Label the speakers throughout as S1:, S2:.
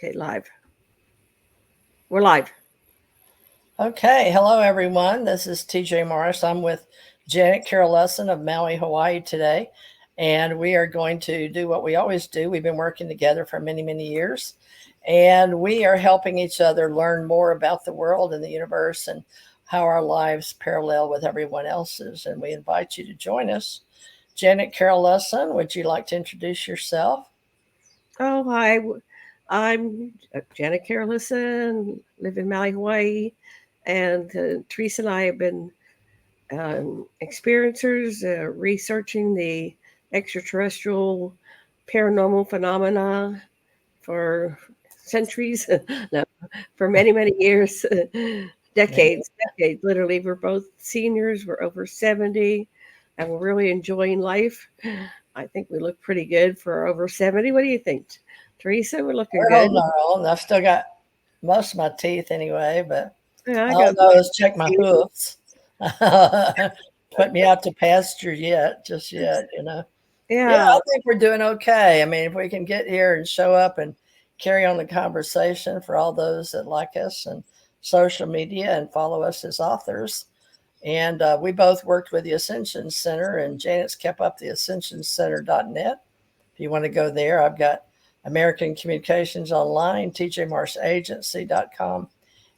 S1: Okay, live. We're live.
S2: Okay, hello everyone. This is TJ Morris. I'm with Janet Carroll Lesson of Maui, Hawaii today, and we are going to do what we always do. We've been working together for many, many years, and we are helping each other learn more about the world and the universe and how our lives parallel with everyone else's. And we invite you to join us. Janet Carroll Lesson, would you like to introduce yourself?
S1: Oh, hi. I'm Janet Carolison, live in Maui, Hawaii. And Teresa and I have been experiencers researching the extraterrestrial paranormal phenomena for centuries, no, for many, many years, decades, literally. We're both seniors, we're over 70, and we're really enjoying life. I think we look pretty good for over 70. What do you think, Teresa? We're looking
S2: We're
S1: good.
S2: holding our own. I've still got most of my teeth anyway, but
S1: Yeah, I
S2: all
S1: got
S2: I know is check my hoofs. Put me out to pasture yet, just yet. Yeah,
S1: yeah,
S2: I think we're doing okay. I mean, if we can get here and show up and carry on the conversation for all those that like us and social media and follow us as authors. And we both worked with the Ascension Center, and Janet's kept up the ascensioncenter.net. If you want to go there, I've got American Communications Online, tjmarshagency.com,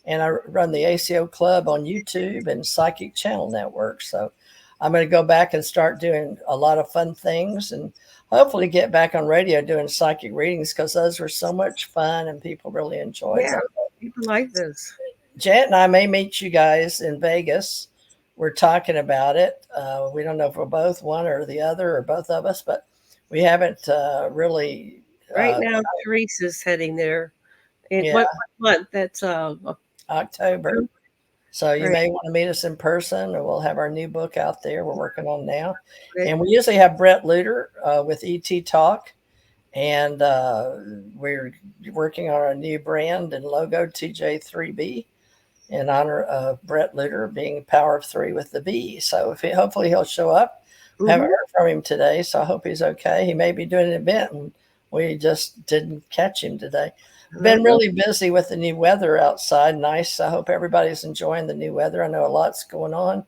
S2: and I run the ACO Club on YouTube and Psychic Channel Network. So I'm going to go back and start doing a lot of fun things and hopefully get back on radio doing psychic readings because those were so much fun and people really enjoyed
S1: yeah,
S2: them.
S1: people like this.
S2: Jet and I may meet you guys in Vegas. We're talking about it. We don't know if we're both one or the other or both of us, but we haven't really.
S1: Right now, Teresa's heading there. In
S2: Yeah,
S1: what month? That's
S2: October. So you
S1: right.
S2: may want to meet us in person, or we'll have our new book out there we're working on now.
S1: Right.
S2: And we usually have Brett Luter with ET Talk, and we're working on our new brand and logo, TJ3B, in honor of Brett Luter being Power of Three with the B. So hopefully he'll show up. I haven't
S1: Mm-hmm.
S2: heard from him today, so I hope he's okay. He may be doing an event, and we just didn't catch him today. Been
S1: Uh-huh.
S2: really busy with the new weather outside. Nice. I hope everybody's enjoying the new weather. I know a lot's going on.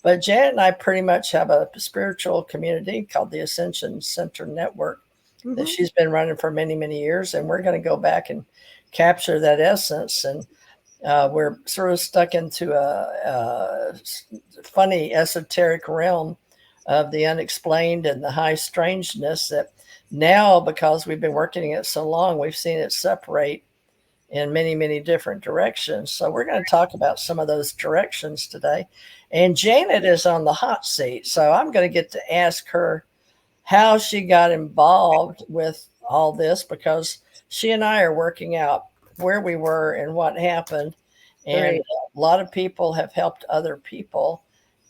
S2: But Janet and I pretty much have a spiritual community called the Ascension Center Network that
S1: Mm-hmm.
S2: she's been running for many, many years. And we're going to go back and capture that essence. And we're sort of stuck into a funny esoteric realm of the unexplained and the high strangeness that now, because we've been working it so long, we've seen it separate in many, many different directions. So we're going to talk about some of those directions today. And Janet is on the hot seat. So I'm going to get to ask her how she got involved with all this because she and I are working out where we were and what happened. And
S1: Right.
S2: a lot of people have helped other people.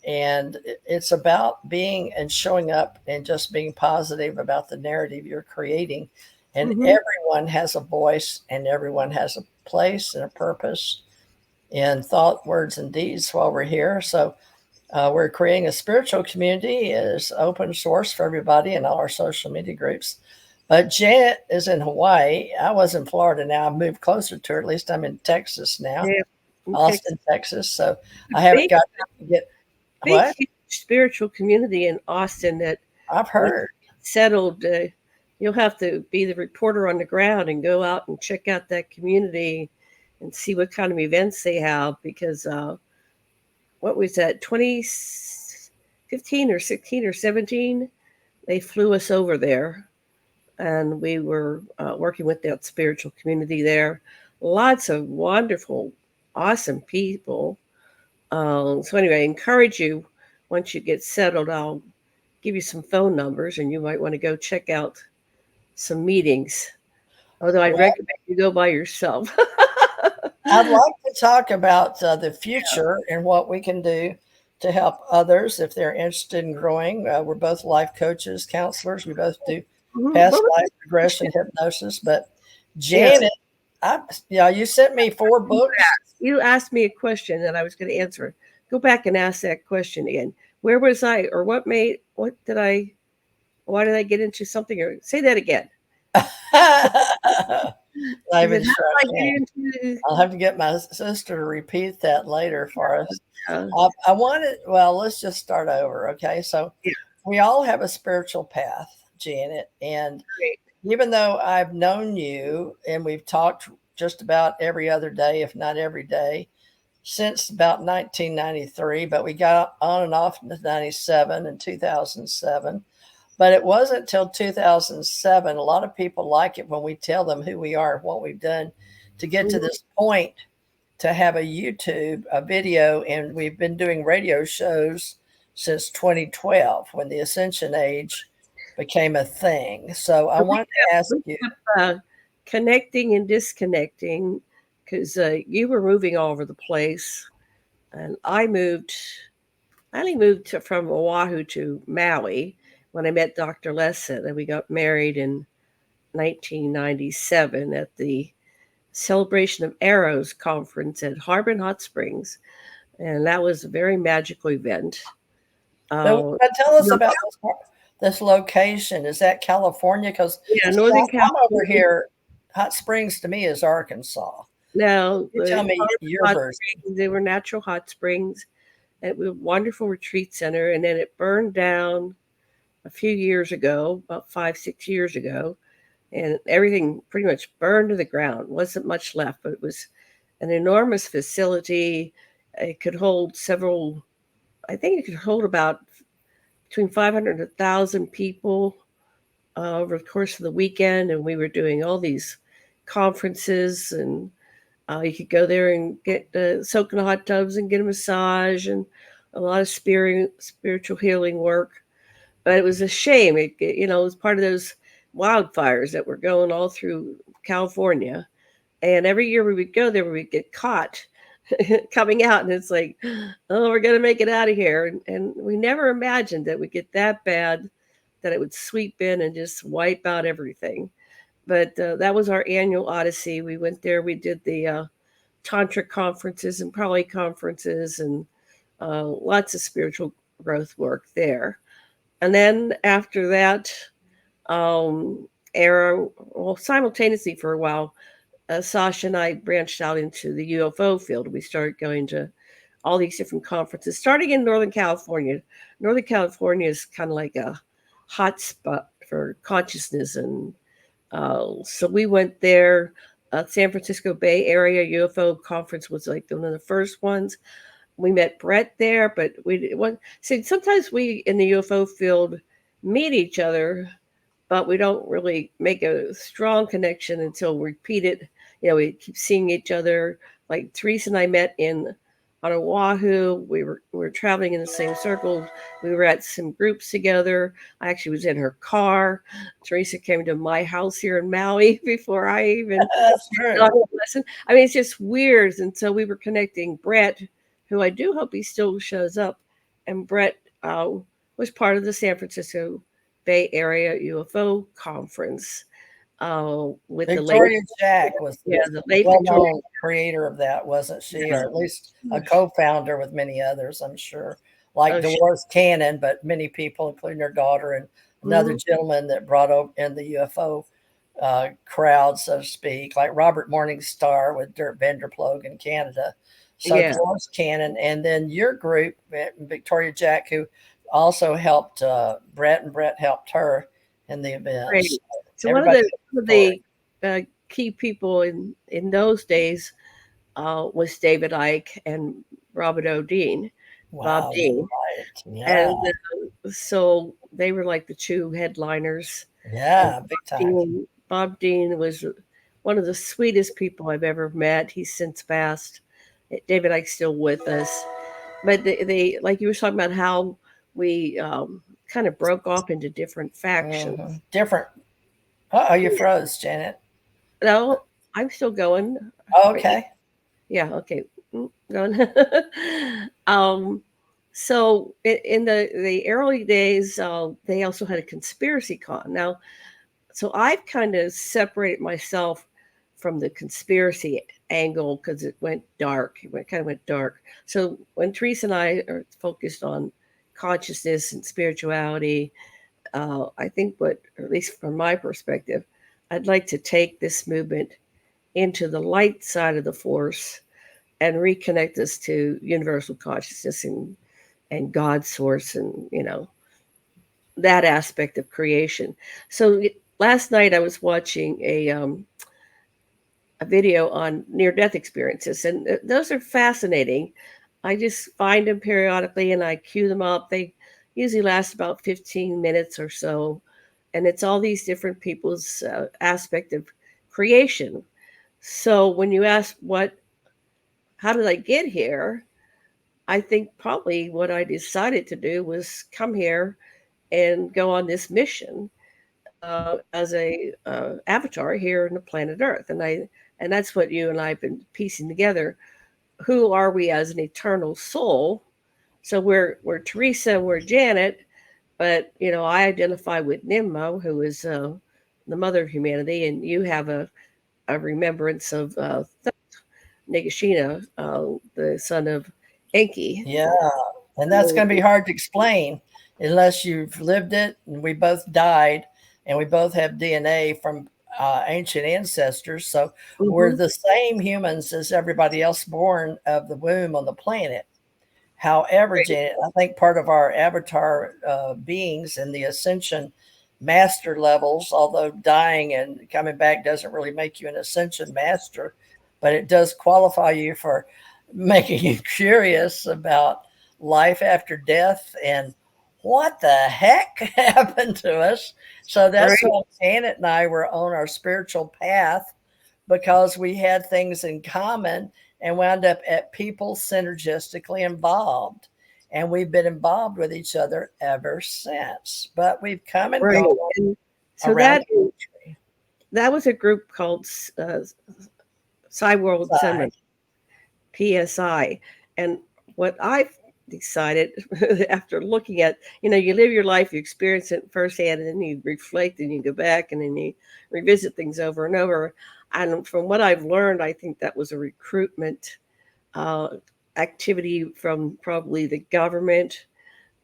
S2: And it's about being and showing up and just being positive about the narrative you're creating. And
S1: Mm-hmm.
S2: everyone has a voice and everyone has a place and a purpose in thought, words, and deeds while we're here. So we're creating a spiritual community. It's open source for everybody in all our social media groups. But Janet is in Hawaii. I was in Florida now. I've moved closer to her. At least I'm in Texas now,
S1: Yeah. Okay.
S2: Austin, Texas. So
S1: A
S2: I haven't
S1: big,
S2: got to get
S1: big,
S2: what
S1: huge spiritual community in Austin that
S2: I've
S1: when
S2: heard.
S1: it's settled, you'll have to be the reporter on the ground and go out and check out that community and see what kind of events they have because what was that 2015 or 16 or 17 they flew us over there and we were working with that spiritual community there. Lots of wonderful, awesome people. So anyway, I encourage you once you get settled. I'll give you some phone numbers, and you might want to go check out some meetings. Although I'd
S2: Well,
S1: recommend you go by yourself.
S2: I'd like to talk about the future and what we can do to help others if they're interested in growing. We're both life coaches, counselors. We both do
S1: Mhm.
S2: past
S1: What was
S2: life
S1: the question?
S2: regression hypnosis. But
S1: Yeah,
S2: Janet, yeah, you sent me four books.
S1: you asked me a question and I was going to answer it. Go back and ask that question again. Where was I, or what made? What did I? Why did I get into something? Or say that again.
S2: Well, not
S1: She
S2: even
S1: said,
S2: sure
S1: "How
S2: I
S1: do I
S2: can.
S1: get into?"
S2: I'll have to get my sister to repeat that later for us.
S1: Uh,
S2: I wanted, well, let's just start over. Okay. So
S1: yeah,
S2: we all have a spiritual path, Janet. And
S1: great.
S2: even though I've known you and we've talked just about every other day, if not every day, since about 1993, but we got on and off in 97 and 2007. But it wasn't until 2007. A lot of people like it when we tell them who we are, what we've done to get to
S1: Mhm.
S2: this point to have a YouTube, a video, and we've been doing radio shows since 2012 when the Ascension Age became a thing. So I
S1: And
S2: want to ask
S1: we
S2: you,
S1: kept connecting and disconnecting because you were moving all over the place, and I moved. I only moved from Oahu to Maui when I met Dr. Lesson, and we got married in 1997 at the Celebration of Arrows conference at Harbin Hot Springs, and that was a very magical event. Uh,
S2: but tell us about this location. Is that California? Because
S1: yeah, Northern
S2: I'm over
S1: California.
S2: here. Hot Springs to me is Arkansas.
S1: Now,
S2: You tell
S1: the
S2: me
S1: Harbin
S2: your
S1: Hot
S2: version.
S1: Springs, they were natural hot springs. It was a wonderful retreat center, and then it burned down a few years ago, about 5, 6 years ago, and everything pretty much burned to the ground. Wasn't much left, but it was an enormous facility. It could hold several. I think it could hold about between 500 and 1,000 people over the course of the weekend, and we were doing all these conferences, and you could go there and get soak in the hot tubs and get a massage and a lot of spiritual healing work. But it was a shame. It was part of those wildfires that were going all through California. And every year we would go there, we would get caught coming out, and it's like, oh, we're gonna make it out of here. And we never imagined that we'd get that bad, that it would sweep in and just wipe out everything. But that was our annual odyssey. We went there. We did the tantric conferences and Prali conferences and lots of spiritual growth work there. And then after that um, era, well, simultaneously for a while, Sasha and I branched out into the UFO field. We started going to all these different conferences, starting in Northern California. Northern California is kind of like a hot spot for consciousness, and so we went there. San Francisco Bay Area UFO conference was like one of the first ones. We met Brett there, but we one see sometimes we in the UFO field meet each other, but we don't really make a strong connection until we repeat it. We keep seeing each other. Like Teresa and I met in on Oahu. We were traveling in the same circles. We were at some groups together. I actually was in her car. Teresa came to my house here in Maui before I even
S2: That's true.
S1: got a lesson. I mean, it's just weird. And so we were connecting Brett, who I do hope he still shows up. And Brett was part of the San Francisco Bay Area UFO conference with the late,
S2: Victoria Jack was
S1: yeah,
S2: the
S1: the late Victoria.
S2: well-known creator of that, wasn't she? Or at least a co-founder with many others, I'm sure. Like
S1: Oh,
S2: Dolores Cannon, but many people, including her daughter and another
S1: mhm.
S2: gentleman that brought over in the UFO crowd, so to speak, like Robert Morningstar with Dirk Vanderploeg in Canada. So
S1: Yeah,
S2: Dolores Cannon, and then your group, Victoria Jack, who also helped Brett, and Brett helped her in the
S1: great.
S2: events.
S1: So one of
S2: Everybody
S1: the
S2: has
S1: one of
S2: a story.
S1: the key people in those days was David Icke and Robert O'Dean, Bob
S2: Wow,
S1: Dean,
S2: right. Yeah.
S1: and so they were like the two headliners. And
S2: Yeah, big time.
S1: Bob Dean was one of the sweetest people I've ever met. He's since passed. David Icke's still with us, but they like you were talking about how we kind of broke off into different factions.
S2: Different. Oh, you froze, Janet.
S1: No, I'm still going. Right?
S2: Okay.
S1: Yeah. Okay. Going. um. So in the early days, they also had a conspiracy con. Now, so I've kind of separated myself from the conspiracy angle because it went dark. Kind of went dark. So when Teresa and I are focused on consciousness and spirituality, I think what, or at least from my perspective, I'd like to take this movement into the light side of the force and reconnect us to universal consciousness and God's source, and that aspect of creation. So last night I was watching a video on near death experiences, and those are fascinating. I just find them periodically and I cue them up. They usually last about 15 minutes or so, and it's all these different people's aspect of creation. So when you ask how did I get here? I think probably what I decided to do was come here and go on this mission as a avatar here on the planet Earth, and that's what you and I have been piecing together. Who are we as an eternal soul? So we're Teresa, we're Janet, but I identify with Nimmo, who is the mother of humanity, and you have a remembrance of Nagashina, the son of Enki.
S2: Yeah. And that's going to be hard to explain unless you've lived it. And we both died and we both have DNA from ancient ancestors. So we're
S1: Mm-hmm.
S2: the same humans as everybody else born of the womb on the planet. However,
S1: Right.
S2: Janet, I think part of our avatar beings and the ascension master levels, although dying and coming back doesn't really make you an ascension master, but it does qualify you for making you curious about life after death and what the heck happened to us. So that's
S1: Right.
S2: why Janet and I were on our spiritual path because we had things in common and wound up at people synergistically involved. And we've been involved with each other ever since. But we've come and
S1: Right.
S2: gone
S1: And so
S2: around the country.
S1: that was a group called Sci World Seminar,
S2: Side.
S1: PSI. And what I've decided after looking at, you live your life, you experience it firsthand, and then you reflect and you go back and then you revisit things over and over. And from what I've learned, I think that was a recruitment uh, activity from probably the government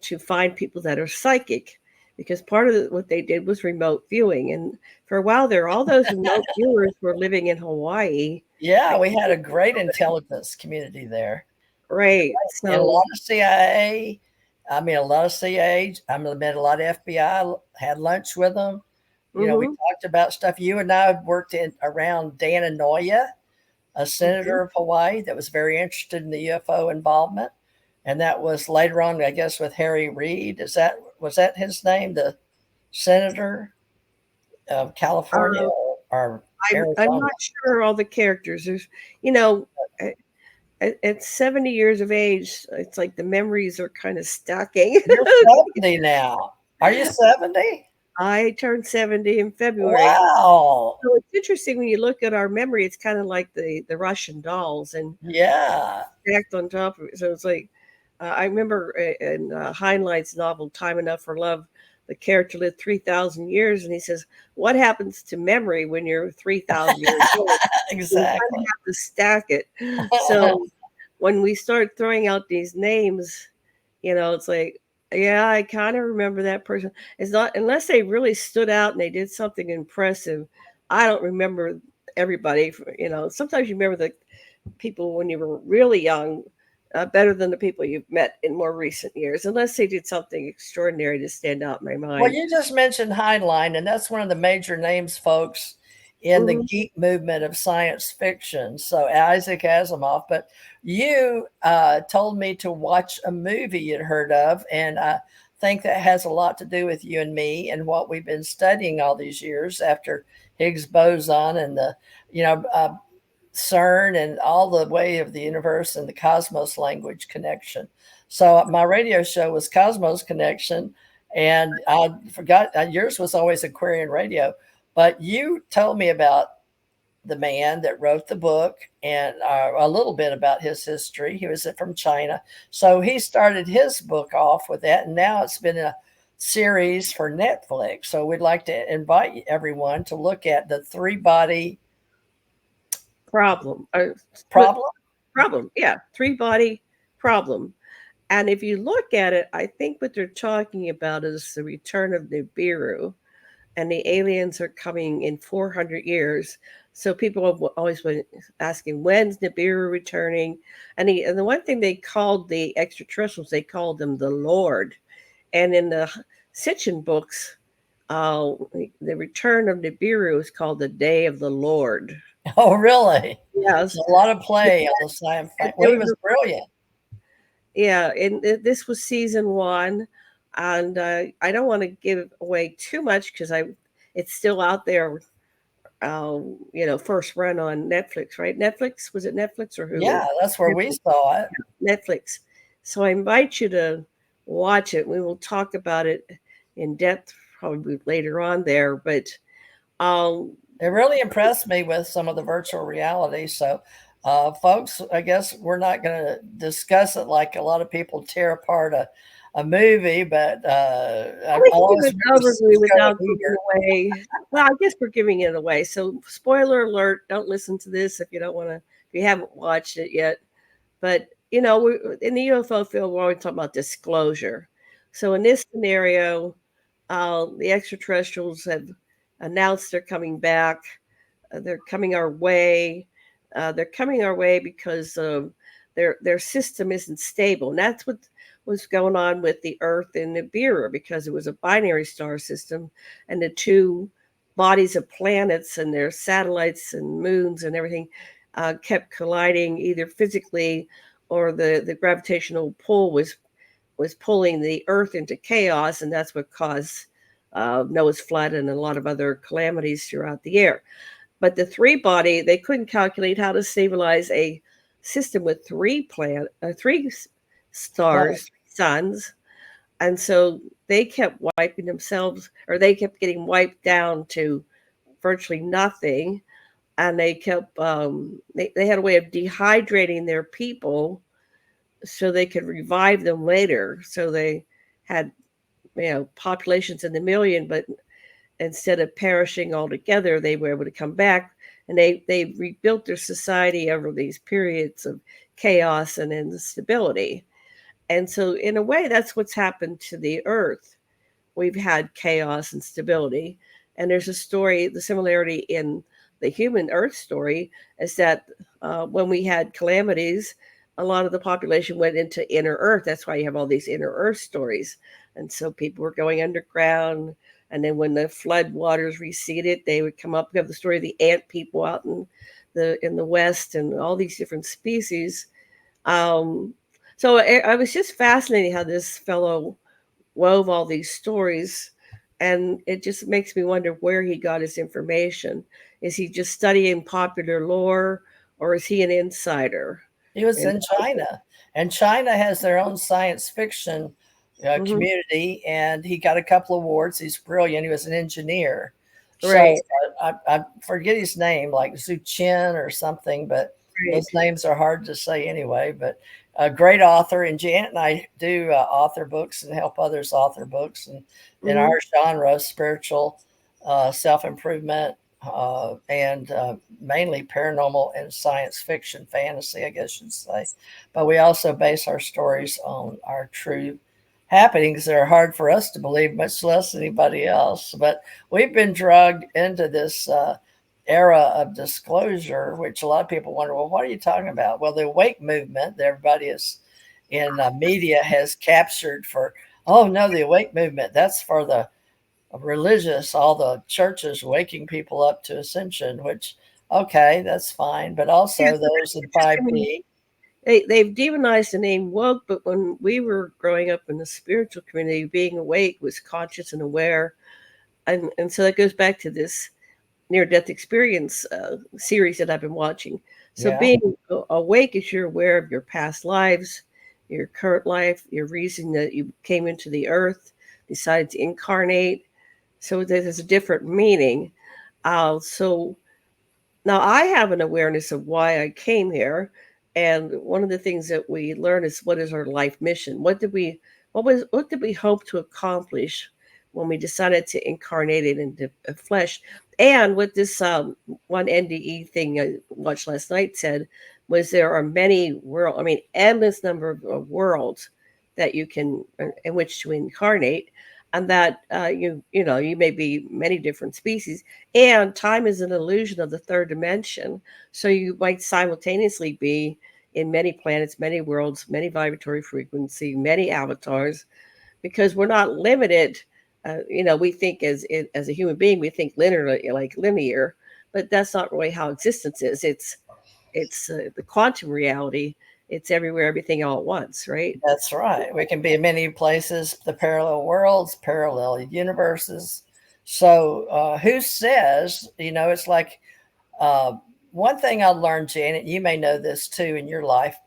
S1: to find people that are psychic, because part of what they did was remote viewing. And for a while there, all those remote viewers were living in Hawaii.
S2: Yeah, we had a great intelligence community there.
S1: Right.
S2: And a
S1: So,
S2: lot of CIA. I mean, a lot of CIA. I mean, met a lot of FBI. Had lunch with them. You know, we
S1: hmm
S2: talked about stuff. You and I worked in around Dana Noya, a
S1: hmm
S2: senator of Hawaii that was very interested in the UFO involvement, and that was later on, I guess, with Harry Reid. Is that was that his name, the senator of California
S1: uh,
S2: or
S1: I'm
S2: Arizona?
S1: not sure all the characters. There's, you know, at, at 70 years of age, it's like the memories are kind of stacking.
S2: You're 70 now. Are you 70?
S1: I turned 70 in February.
S2: Wow.
S1: So it's interesting when you look at our memory, it's kind of like the Russian dolls and
S2: Yeah.
S1: stacked on top of it. So it's like, I remember in Heinlein's novel, Time Enough for Love, the character lived 3,000 years. And he says, what happens to memory when you're 3,000 years old? You kind of
S2: Exactly.
S1: have to stack it. So when we start throwing out these names, it's like, yeah, I kind of remember that person. It's not unless they really stood out and they did something impressive. I don't remember everybody. Sometimes you remember the people when you were really young better than the people you've met in more recent years, unless they did something extraordinary to stand out in my
S2: Well,
S1: mind.
S2: you just mentioned Heinlein, and that's one of the major names, folks, in the
S1: hmm
S2: geek movement of science fiction. So Isaac Asimov. But you told me to watch a movie you'd heard of, and I think that has a lot to do with you and me and what we've been studying all these years after Higgs boson and the, you know, CERN and all the way of the universe and the cosmos language connection. So my radio show was Cosmos Connection, and I forgot yours was always Aquarian Radio, but you told me about the man that wrote the book and a little bit about his history. He was from China, so he started his book off with that, and now it's been a series for Netflix. So we'd like to invite everyone to look at the three body
S1: Problem, split
S2: problem.
S1: problem, yeah, three body problem. And if you look at it, I think what they're talking about is the return of Nibiru. and the aliens are coming in 400 years. So people have always been asking, when's Nibiru returning? And the one thing they called the extraterrestrials, they called them the Lord. And in the Sitchin books, the return of Nibiru is called the Day of the Lord.
S2: Oh, really?
S1: Yes.
S2: So a lot of play on the sci-fi.
S1: There
S2: Well, he
S1: was
S2: was brilliant.
S1: Yeah, and this was season one, and I don't want to give away too much because I it's still out there. First run on Netflix, right? Netflix, was it Netflix or Hulu?
S2: Yeah, that's where we
S1: Netflix.
S2: saw it.
S1: Netflix. So I invite you to watch it. We will talk about it in depth probably later on there, but um,
S2: It really impressed me with some of the virtual reality. So, folks, I guess we're not going to discuss it like a lot of people tear apart a movie, but
S1: we
S2: I'll
S1: can give
S2: always
S1: an overview
S2: go
S1: without giving
S2: eager.
S1: away. Well, I guess we're giving it away. So, spoiler alert: don't listen to this if you don't want to. If you haven't watched it yet, but we in the UFO field, we're always talking about disclosure. So, in this scenario, the extraterrestrials have announced they're coming back. They're coming our way. They're coming our way because their system isn't stable, and that's what was going on with the Earth and Nibiru because it was a binary star system, and the two bodies of planets and their satellites and moons and everything kept colliding either physically or the gravitational pull was pulling the Earth into chaos, and that's what caused Noah's flood and a lot of other calamities throughout the year. But the three body, they couldn't calculate how to stabilize a system with three
S2: Right.
S1: stars, suns, and so they kept wiping themselves, or they kept getting wiped down to virtually nothing. And they had a way of dehydrating their people so they could revive them later. So they had populations in the million, but instead of perishing altogether, they were able to come back, and they rebuilt their society over these periods of chaos and instability. And so, in a way, that's what's happened to the Earth. We've had chaos and stability, and there's a story. The similarity in the human Earth story is that when we had calamities, a lot of the population went into inner Earth. That's why you have all these inner Earth stories. And so people were going underground. And then when the flood waters receded, they would come up. We have the story of the ant people out in the West and all these different species. Um, so I was just fascinated how this fellow wove all these stories, and it just makes me wonder where he got his information. Is he just studying popular lore, or is he an insider?
S2: He was
S1: And
S2: in China, and China has their own science fiction
S1: mhm,
S2: community, and he got a couple awards. He's brilliant. He was an engineer. So
S1: right,
S2: I forget his name, like Zhu Chen or something, but
S1: right.
S2: those names are hard to say anyway. But a great author, and Janet and I do author books and help others author books, and in
S1: Hmm.
S2: our genre, spiritual, self improvement, and mainly paranormal and science fiction, fantasy, I guess you'd say. But we also base our stories on our true happenings that are hard for us to believe, much less anybody else. But we've been drugged into this era of disclosure, which a lot of people wonder, well, what are you talking about? Well, the awake movement that everybody is in media has captured for, oh no, the awake movement, that's for the religious, all the churches waking people up to ascension, which, okay, that's fine. But
S1: Yeah,
S2: also
S1: so
S2: those in
S1: I mean,
S2: 5D.
S1: they've demonized the name woke, but when we were growing up in the spiritual community, being awake was conscious and aware, and so that goes back to this near death experience series that I've been watching. So
S2: Yeah.
S1: being awake is you're aware of your past lives, your current life, your reason that you came into the earth, decided to incarnate. So there's a different meaning. So now I have an awareness of why I came here, and one of the things that we learn is what is our life mission? What did we hope to accomplish when we decided to incarnate it into a flesh? And what this one NDE thing I watched last night said was there are many world, I mean, endless number of worlds that you can in which to incarnate. and that you may be many different species, and time is an illusion of the third dimension. So you might simultaneously be in many planets, many worlds, many vibratory frequency, many avatars, because we're not limited. We think as a human being, we think linear, like linear, but that's not really how existence is. It's the quantum reality. It's everywhere, everything all at once, right?
S2: That's right. We can be in many places, the parallel worlds, parallel universes. So, who says, it's like uh, one thing I learned, Janet, you may know this too in your life.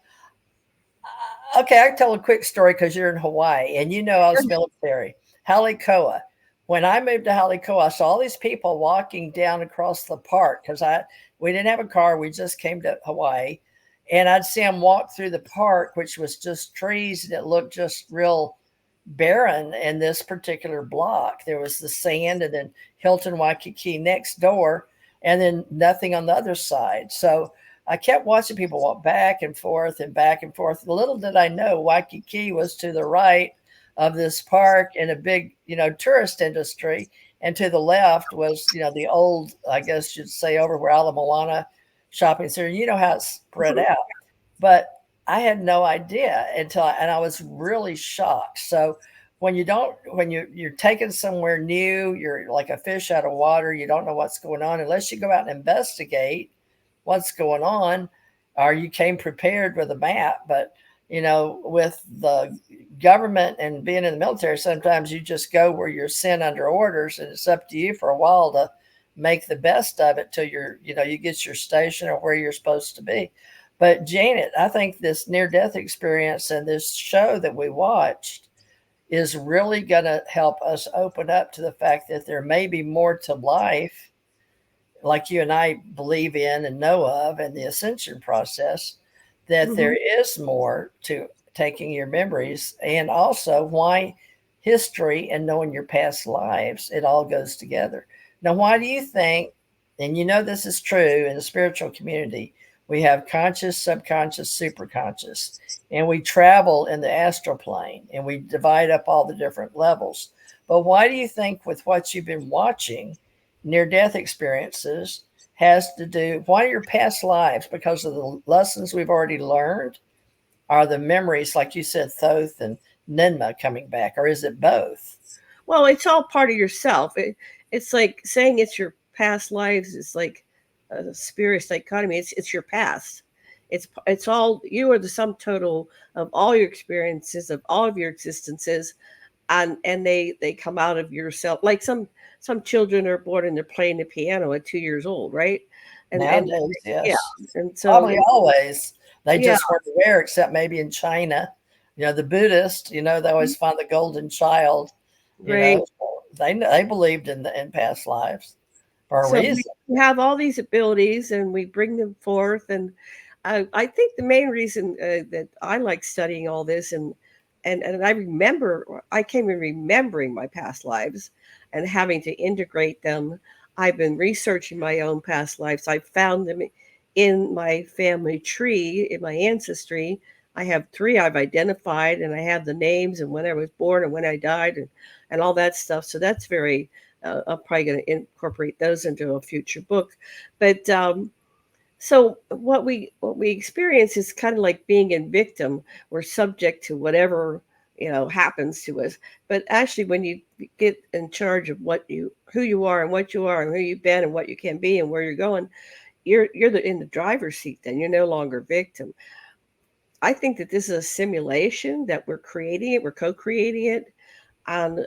S2: Okay, I can tell a quick story because you're in Hawaii and I was military. Halikoa. When I moved to Halikoa, I saw all these people walking down across the park because we didn't have a car. We just came to Hawaii. And I'd see them walk through the park, which was just trees and it looked just real barren in this particular block. There was the sand and then Hilton Waikiki next door and then nothing on the other side. So I kept watching people walk back and forth and back and forth. Little did I know Waikiki was to the right of this park in a big, tourist industry. And to the left was, the old, I guess you'd say over where Ala Moana shopping center. You know how it's spread
S1: Mhm.
S2: out. But I had no idea and I was really shocked. So when you don't, when you're taken somewhere new, you're like a fish out of water. You don't know what's going on unless you go out and investigate what's going on, or you came prepared with a map. But with the government and being in the military, sometimes you just go where you're sent under orders, and it's up to you for a while to make the best of it till you get your station or where you're supposed to be. But Janet, I think this near death experience and this show that we watched is really going to help us open up to the fact that there may be more to life, like you and I believe in and know of, and the ascension process, that there
S1: Mhm.
S2: is more to taking your memories, and also why history and knowing your past lives, it all goes together. Now, why do you think, and this is true in the spiritual community, we have conscious, subconscious, superconscious, and we travel in the astral plane and we divide up all the different levels. But why do you think, with what you've been watching, near death experiences, has to do why your past lives, because of the lessons we've already learned, are the memories, like you said, Thoth and Ninma coming back, or is it both?
S1: Well, it's all part of yourself. It's like saying it's your past lives. It's like a spirit dichotomy. It's your past. It's all you are the sum total of all your experiences, of all of your existences, and they come out of yourself. Like some children are born and they're playing the piano at 2 years old, right? And
S2: Nowadays,
S1: yeah,
S2: yes.
S1: and so
S2: Probably always. They
S1: yeah,
S2: just weren't aware, except maybe in China. The Buddhists, they always find the golden child. You
S1: great.
S2: know, they believed in past lives for a
S1: So
S2: reason.
S1: we have all these abilities and we bring them forth. And I think the main reason that I like studying all this, and I came in remembering my past lives and having to integrate them. I've been researching my own past lives. I found them in my family tree, in my ancestry. I have three I've identified, and I have the names and when I was born and when I died, and all that stuff. So that's very I'm probably going to incorporate those into a future book. But so what we experience is kind of like being a victim. We're subject to whatever happens to us. But actually, when you get in charge of who you are and what you are and who you've been and what you can be and where you're going, you're in the driver's seat. Then you're no longer victim. I think that this is a simulation that we're creating it. We're co-creating it on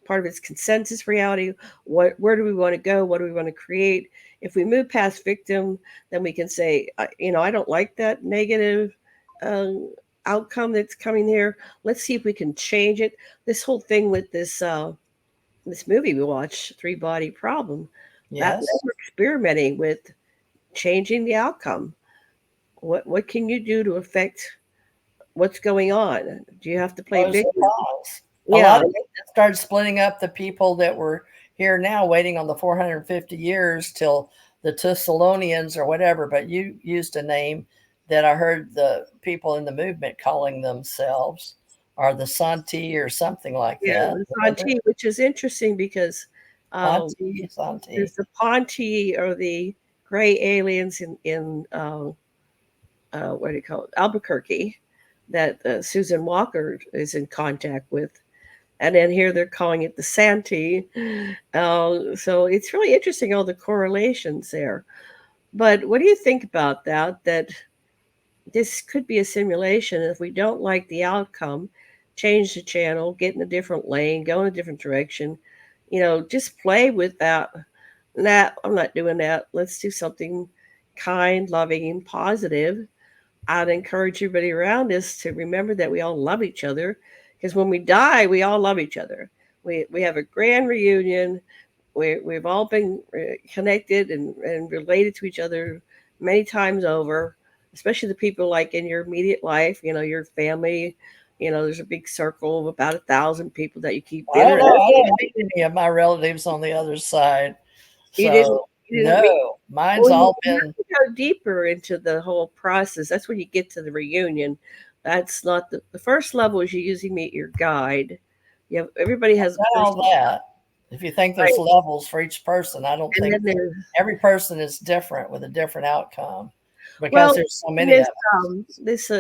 S1: part of its consensus reality. Where do we want to go? What do we want to create? If we move past victim, then we can say, I don't like that negative uh, outcome that's coming here. Let's see if we can change it. This whole thing with this movie we watched, Three Body Problem, that
S2: Yes.
S1: we're experimenting with changing the outcome. What can you do to affect what's going on? Do you have to play
S2: Pros and
S1: victim?
S2: cons. A
S1: Yeah,
S2: lot of it started splitting up the people that were here now, waiting on the 450 years till the Thessalonians or whatever. But you used a name that I heard the people in the movement calling themselves. or the Santi or something like
S1: Yeah,
S2: that.
S1: the
S2: Remember?
S1: Santee, which is interesting because um,
S2: Auntie,
S1: there's
S2: Santi.
S1: the Ponte or the gray aliens in what do you call it, Albuquerque, that Susan Walker is in contact with, and then here they're calling it the Santee. So it's really interesting all the correlations there. But what do you think about that? That this could be a simulation. If we don't like the outcome, change the channel, get in a different lane, go in a different direction. Just play with that. Nah, I'm not doing that. Let's do something kind, loving, and positive. I'd encourage everybody around us to remember that we all love each other, because when we die, we all love each other. We have a grand reunion. We've all been connected and related to each other many times over, especially the people like in your immediate life, your family. There's a big circle of about 1,000 people that you keep
S2: I don't
S1: dinner.
S2: know. I don't meet any of my relatives on the other side.
S1: You didn't
S2: So,
S1: you didn't meet.
S2: no, mine's
S1: Well, you
S2: all
S1: have
S2: been,
S1: to go deeper into the whole process. That's when you get to the reunion. That's not the first level is you usually meet your guide. Everybody has a
S2: done
S1: person,
S2: all that. If you think there's
S1: right?
S2: levels for each person, I don't
S1: And
S2: think
S1: then there's
S2: every person is different with a different outcome because
S1: well,
S2: there's so
S1: in
S2: many of
S1: this
S2: us.
S1: this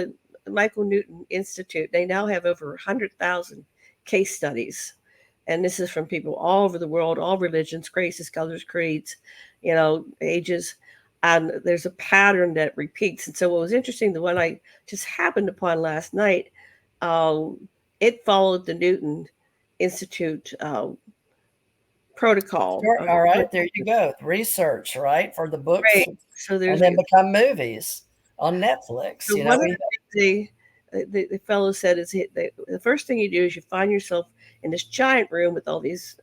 S1: Michael Newton Institute, they now have over 100,000 case studies, and this is from people all over the world, all religions, races, colors, creeds, ages, and there's a pattern that repeats. And so, what was interesting, the one I just happened upon last night, um, it followed the Newton Institute protocol
S2: Sure.
S1: of
S2: All right, there you
S1: consciousness.
S2: go. Research, right, for the books
S1: Right. So
S2: and
S1: there's
S2: then become movies on Netflix.
S1: so
S2: You know,
S1: one of
S2: we
S1: the things the fellow said is the first thing you do is you find yourself in this giant room with all these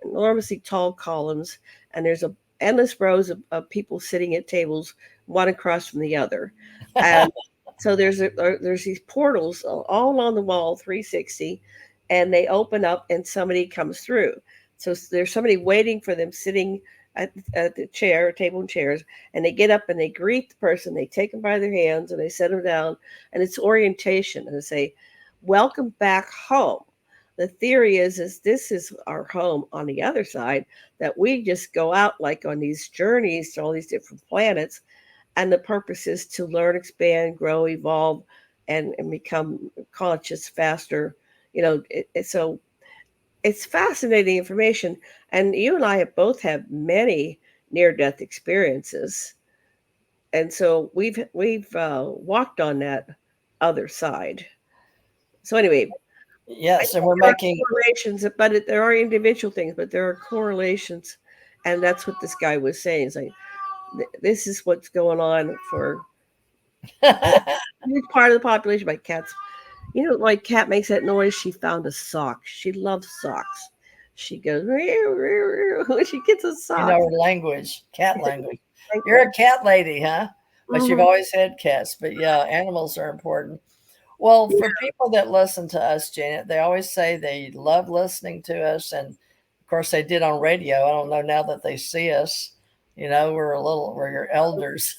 S1: enormously tall columns, and there's a endless rows of people sitting at tables, one across from the other, and so there's these portals all along the wall, 360, and they open up and somebody comes through. So there's somebody waiting for them sitting at the chair, table and chairs, and they get up and they greet the person. They take them by their hands and they set them down, and it's orientation, and they say, "Welcome back home." The theory is this is our home on the other side, that we just go out like on these journeys to all these different planets, and the purpose is to learn, expand, grow, evolve, and become conscious faster. So it's fascinating information, and you and I have both had many near death experiences, and so we've walked on that other side. So anyway, I
S2: yes, and
S1: think
S2: we're
S1: there are
S2: making
S1: correlations, but there are individual things, but there are correlations, and that's what this guy was saying. It's like this is what's going on for a huge part of the population. By cats, like cat makes that noise. She found a sock. She loves socks. She goes when she gets a
S2: you
S1: sock.
S2: know her language, cat language.
S1: Thank
S2: You're
S1: you.
S2: a cat lady, huh? But you've
S1: Mhm.
S2: always had cats. But yeah, animals are important. Well,
S1: Yeah,
S2: for people that listen to us, Janet, they always say they love listening to us. And of course, they did on radio. I don't know now that they see us. You know, we're your elders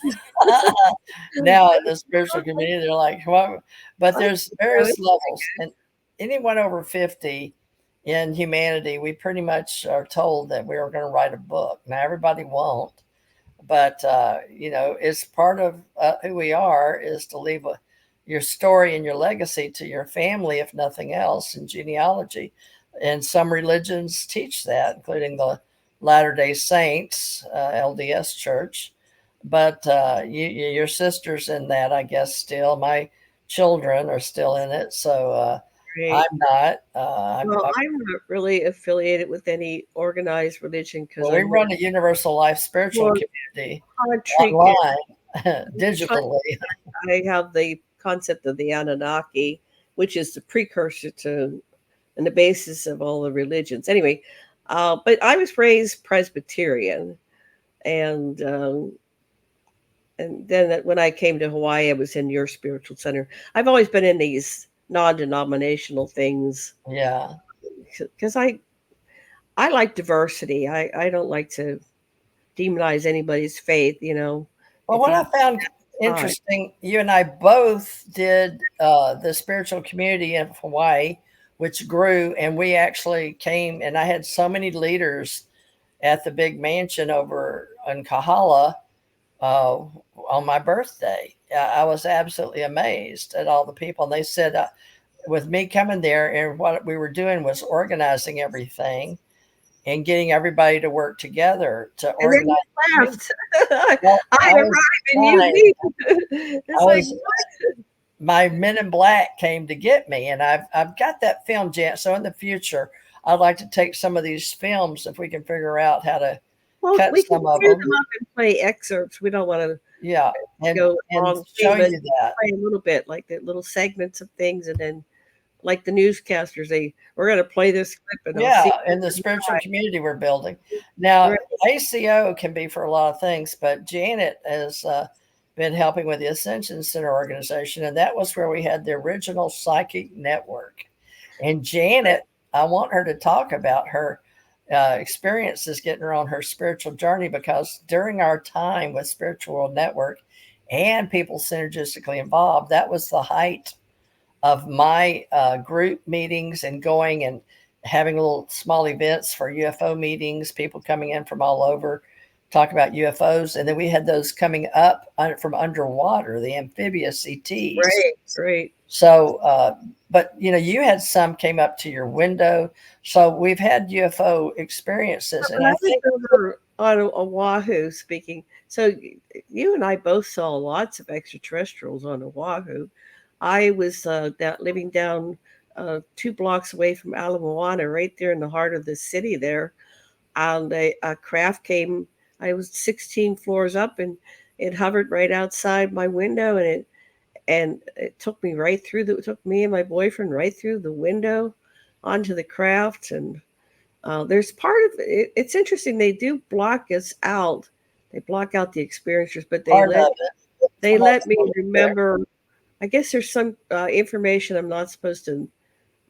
S2: now in the spiritual community. They're like, what? But there's various levels. And anyone over 50 in humanity, we pretty much are told that we are going to write a book. Now, everybody won't, but you know, it's part of who we are is to leave your story and your legacy to your family, if nothing else, in genealogy. And some religions teach that, including the Latter Day Saints, LDS Church. But your sister's in that, I guess. Still, my children are still in it, so
S1: great.
S2: I'm not.
S1: Well, I'm not really affiliated with any organized religion because
S2: Well, we
S1: I'm more,
S2: run a universal life spiritual
S1: more
S2: community
S1: country.
S2: online, digitally.
S1: I have the concept of the Anunnaki, which is the precursor to and the basis of all the religions. Anyway, but I was raised Presbyterian, and then when I came to Hawaii, I was in your spiritual center. I've always been in these non-denominational things
S2: Yeah.
S1: because I like diversity. I don't like to demonize anybody's faith.
S2: Well,
S1: If
S2: what
S1: you
S2: I found,
S1: Right.
S2: interesting. You and I both did the spiritual community in Hawaii, which grew, and we actually came, and I had so many leaders at the big mansion over in Kahala uh, on my birthday. I was absolutely amazed at all the people. And they said, with me coming there, and what we were doing was organizing everything and getting everybody to work together to
S1: And then
S2: organize.
S1: you left.
S2: Well,
S1: I
S2: I was
S1: arrive and you
S2: fine.
S1: leave.
S2: I
S1: It's like,
S2: was my Men in Black came to get me, and I've got that film, Jan. So in the future, I'd like to take some of these films if we can figure out how to
S1: well,
S2: cut
S1: we can
S2: some of
S1: clear them
S2: them.
S1: up and play excerpts. We don't want to
S2: Yeah,
S1: go
S2: and
S1: long
S2: show
S1: thing, but
S2: you that.
S1: play a little bit, like the little segments of things, and then like the newscasters, we're going to play this clip, and I'll see
S2: Yeah, in the
S1: you
S2: spiritual
S1: live.
S2: community we're building. Now,
S1: Right.
S2: ACO can be for a lot of things, but Janet has been helping with the Ascension Center organization, and that was where we had the original psychic network. And Janet, I want her to talk about her experiences getting her on her spiritual journey, because during our time with Spiritual Network and people synergistically involved, that was the height of my group meetings and going and having little small events for UFO meetings, people coming in from all over talk about UFOs. And then we had those coming up from underwater, the amphibious ETs.
S1: Right. Right.
S2: So, but you had some came up to your window. So we've had UFO experiences. And
S1: When I
S2: I
S1: was
S2: think,
S1: over on Oahu speaking, so you and I both saw lots of extraterrestrials on Oahu. I was living down 2 blocks away from Ala Moana, right there in the heart of the city there. And a craft came. I was 16 floors up, and it hovered right outside my window, and it took me right through the it took me and my boyfriend right through the window onto the craft. And there's part of it. It's interesting. They do block us out. They block out the experiencers, but they
S2: part of
S1: let
S2: it,
S1: they
S2: and
S1: let
S2: that's
S1: me
S2: totally correct.
S1: remember. I guess there's some information I'm not supposed to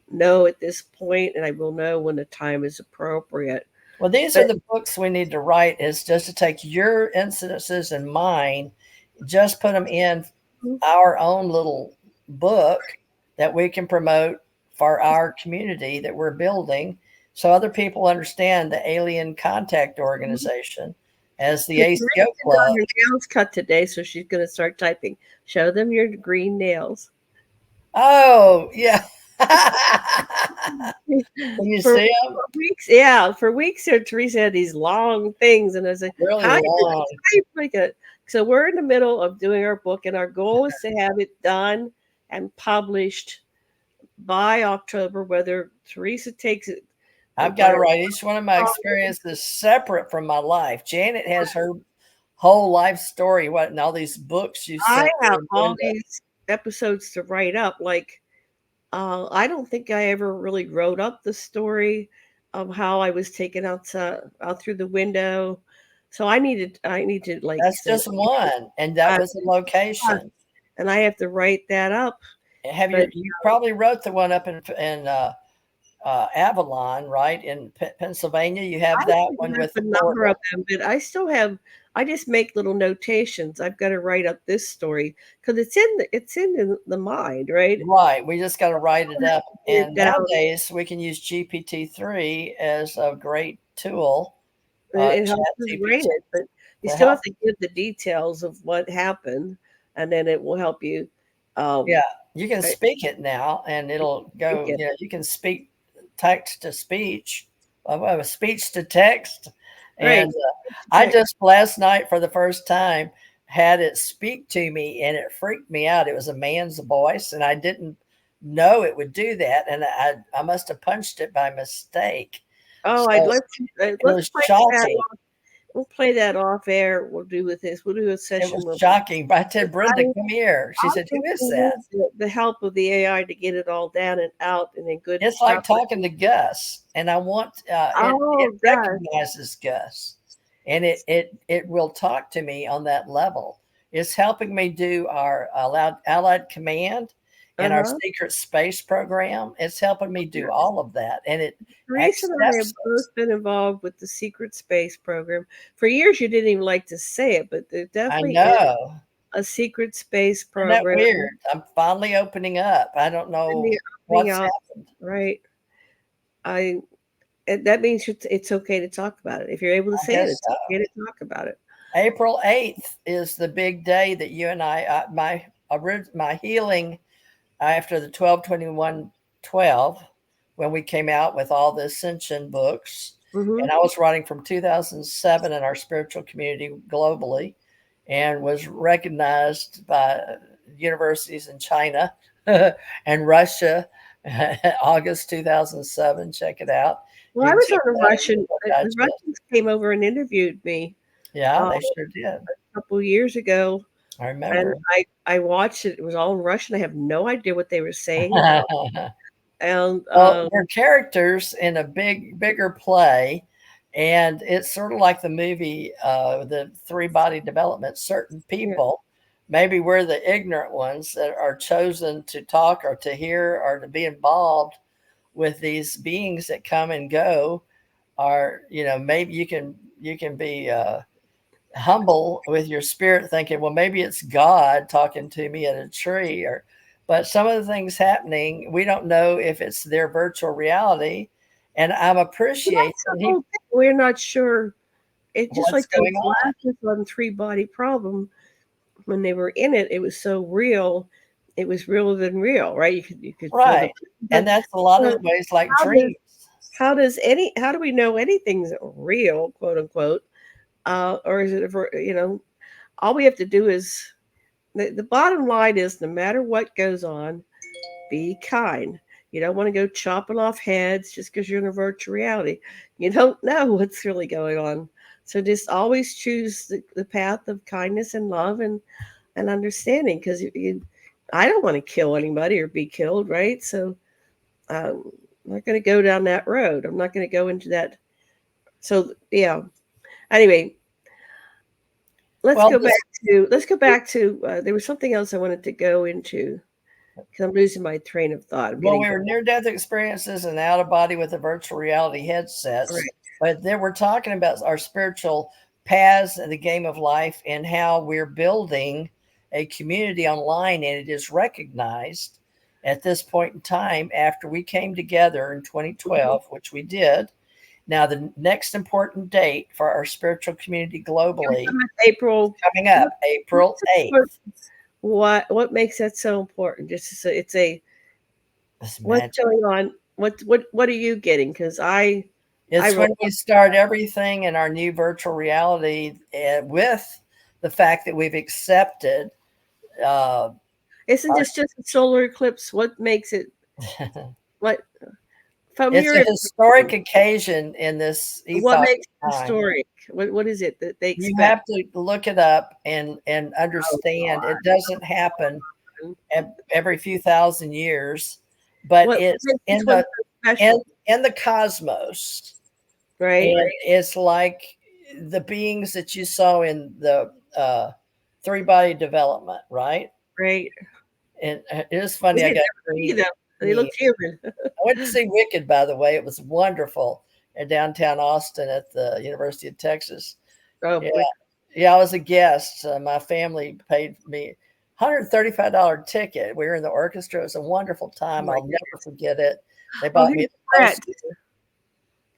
S1: know at this point, and I will know when the time is appropriate.
S2: Well, these
S1: But
S2: are the books we need to write, is just to take your incidences and mine, just put them in our own little book that we can promote for our community that we're building, so other people understand the Alien Contact Organization as the
S1: Teresa
S2: ACO
S1: got
S2: Club.
S1: her nails cut today, so she's going to start typing. Show them your green nails.
S2: Oh, yeah. Can you
S1: For
S2: see them?
S1: weeks, yeah, for weeks there, Teresa had these long things, and I was like,
S2: Really
S1: "How are you going
S2: long.
S1: to type like a?" So we're in the middle of doing our book, and our goal is to have it done and published by October. Whether Teresa takes it
S2: I've got
S1: by
S2: to write each one of my experiences separate from my life. Janet has her whole life story, what, and all these books you
S1: I
S2: sent me
S1: have
S2: and
S1: all
S2: Brenda.
S1: these episodes to write up. Like, I don't think I ever really wrote up the story of how I was taken out through the window. So I need to like
S2: That's
S1: say,
S2: just one, and that
S1: "Ah,
S2: was the location.
S1: and I have to write that up.
S2: Have
S1: But
S2: you probably wrote the one up in Avalon, right in Pennsylvania? You
S1: I
S2: have that
S1: think
S2: one
S1: there's
S2: with the
S1: a number of
S2: portal,
S1: them, but I still have. I just make little notations. I've got to write up this story because it's in the mind, right?
S2: right? We just got to write it up.
S1: Get it
S2: And
S1: down.
S2: nowadays we can use GPT-3 as a great tool,
S1: It helps
S2: Chat
S1: us
S2: GPT,
S1: write it, but you
S2: to
S1: still
S2: help.
S1: have to give the details of what happened, and then it will help you.
S2: Yeah,
S1: Um,
S2: you can
S1: I
S2: speak it now, and it'll
S1: think
S2: go.
S1: it.
S2: You can speak text to speech, speech to text.
S1: Right.
S2: And I
S1: Text.
S2: just last night for the first time had it speak to me, and it freaked me out. It was a man's voice, and I didn't know it would do that, and I must have punched it by mistake.
S1: Oh,
S2: So it
S1: let's
S2: was
S1: play that.
S2: shocking.
S1: We'll play that off air. We'll do with this. We'll do a
S2: It was
S1: session with.
S2: shocking. But I said, Brenda,
S1: I
S2: come here. She
S1: I
S2: said,
S1: think
S2: who is
S1: we
S2: that?
S1: need the help of the AI to get it all down and out and in good
S2: It's like
S1: proper.
S2: talking to Gus, and I want it
S1: Oh gosh.
S2: recognizes Gus, and it will talk to me on that level. It's helping me do our allied command and our
S1: Uh-huh.
S2: secret space program. It's helping me do all of that, and it
S1: Teresa and I have
S2: accepts us.
S1: both been involved with the secret space program. For years, you didn't even like to say it, but there
S2: I
S1: definitely is
S2: know.
S1: a secret space
S2: Isn't that
S1: program,
S2: weird? I'm finally opening up. I don't
S1: and the
S2: know
S1: opening
S2: what's
S1: up,
S2: happened.
S1: right? I that means it's okay to talk about it. If you're able to
S2: I
S1: say it,
S2: guess
S1: it's okay to talk about it.
S2: April 8th is the big day that you and my healing after the 12/21/12, when we came out with all the ascension books,
S1: Hmm.
S2: and I was writing from 2007 in our spiritual community globally, and was recognized by universities in China and Russia. August 2007, check it out.
S1: Well,
S2: You
S1: I
S2: can
S1: was
S2: check
S1: on a
S2: that in
S1: Russian.
S2: Book
S1: The
S2: Digest.
S1: Russians came over and interviewed me
S2: Yeah,
S1: a
S2: they sure did.
S1: couple of years ago,
S2: I
S1: and
S2: remember.
S1: I watched it. It was all in Russian. I have no idea what they were saying at all. And
S2: Well, they're characters in a bigger play, and it's sort of like the movie, the Three Body Development. Certain
S1: yeah,
S2: people, maybe we're the ignorant ones that are chosen to talk or to hear or to be involved with these beings that come and go. Or maybe you can be humble with your spirit, thinking, well, maybe it's God talking to me at a tree. Or but some of the things happening, we don't know if it's their virtual reality. And I'm
S1: well,
S2: appreciating
S1: that's the whole thing. We're not sure. It's just
S2: what's
S1: like those
S2: going on.
S1: glasses on Three Body Problem. When they were in it, it was so real. It was realer than real, right? You could feel the.
S2: Right.
S1: But
S2: And that's a lot
S1: so
S2: of ways like
S1: how does
S2: dreams.
S1: how do we know anything's real, quote unquote? Or is it all we have to do is the bottom line is no matter what goes on, be kind. You don't want to go chopping off heads just because you're in a virtual reality. You don't know what's really going on. So just always choose the path of kindness and love and understanding because I don't want to kill anybody or be killed, right? So I'm not going to go down that road. I'm not going to go into that. So yeah. Anyway, let's
S2: Well,
S1: go back to there was something else I wanted to go into because I'm losing my train of thought. I'm
S2: well,
S1: getting
S2: we were near death experiences and out of body with the virtual reality headsets.
S1: right.
S2: But then we're talking about our spiritual paths and the game of life and how we're building a community online. And it is recognized at this point in time after we came together in
S1: Mhm.
S2: 2012, which we did. Now, the next important date for our spiritual community globally
S1: April.
S2: coming up,
S1: What,
S2: April
S1: what's
S2: 8th.
S1: important? What makes that so important? Just it's a
S2: It's
S1: what's
S2: magic.
S1: going on? What are you getting? Because I
S2: It's
S1: wrote
S2: when we start everything in our new virtual reality, with the fact that we've accepted. Uh,
S1: isn't
S2: our,
S1: this just a solar eclipse? What makes it what from
S2: it's
S1: your
S2: a historic
S1: information?
S2: occasion in this
S1: What
S2: epoch
S1: makes it
S2: of time.
S1: historic? What is it that they
S2: You
S1: expect?
S2: have to look it up and
S1: Oh
S2: understand it
S1: God.
S2: doesn't happen every few thousand years, but
S1: What
S2: it's
S1: makes this
S2: in
S1: one
S2: the
S1: so
S2: in
S1: special?
S2: in the cosmos.
S1: Right,
S2: And it's like the beings that you saw in the three body development, right?
S1: right.
S2: And it is
S1: We
S2: funny. I
S1: didn't
S2: got
S1: ever see
S2: green
S1: them. They
S2: memes.
S1: looked human.
S2: I went to see Wicked, by the way. It was wonderful in downtown Austin at the University of Texas.
S1: Oh,
S2: Yeah,
S1: like
S2: yeah. I was a guest. My family paid me $135 ticket. We were in the orchestra. It was a wonderful
S1: oh
S2: time.
S1: my
S2: I'll
S1: god.
S2: never forget it. They
S1: Oh,
S2: bought me
S1: here's
S2: a
S1: Brett.
S2: poster.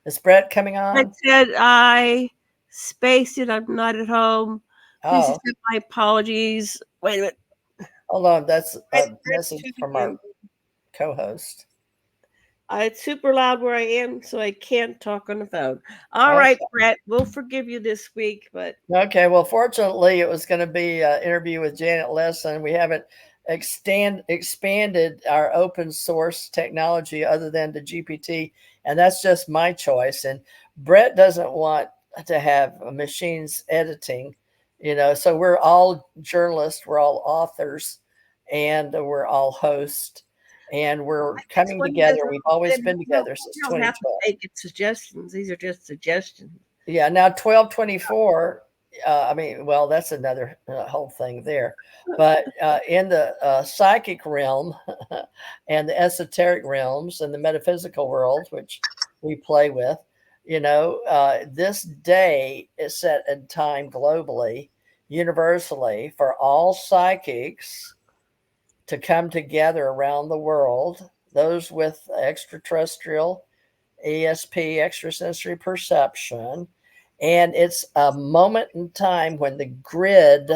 S2: Is Brett coming
S1: Brett
S2: on?
S1: said I spaced it. I'm not at home. Please
S2: Oh,
S1: accept my apologies. Wait a minute.
S2: hold on. That's a
S1: Brett's
S2: message from
S1: tuning
S2: our
S1: in.
S2: co-host.
S1: It's super loud where I am, so I can't talk on the phone. All
S2: Okay.
S1: right, Brett, we'll forgive you this week, but
S2: Okay. Well, fortunately, it was going to be an interview with Janet Lesson. We haven't expanded our open source technology other than the GPT, and that's just my choice. And Brett doesn't want to have machines editing, So we're all journalists, we're all authors, and we're all hosts, and we're
S1: I think
S2: coming
S1: when you guys
S2: together. We've
S1: are
S2: always been together since
S1: you don't have to
S2: 2012.
S1: make it suggestions. These are just suggestions.
S2: Yeah, now 12/24, I mean, well, that's another whole thing there. But in the psychic realm and the esoteric realms and the metaphysical world, which we play with, this day is set in time globally. universally for all psychics to come together around the world, those with extraterrestrial ESP, extrasensory perception. And it's a moment in time when the grid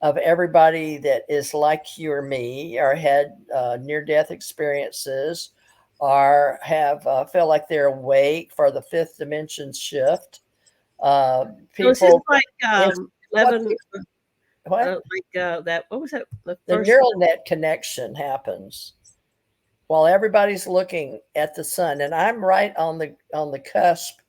S2: of everybody that is like you or me or had near death experiences or have feel like they're awake for the fifth dimension shift. Uh,
S1: So is this
S2: people,
S1: like
S2: it's what
S1: 11,
S2: what
S1: that, what was that, the
S2: the
S1: first
S2: neural net connection happens while everybody's looking at the sun, and I'm right on the cusp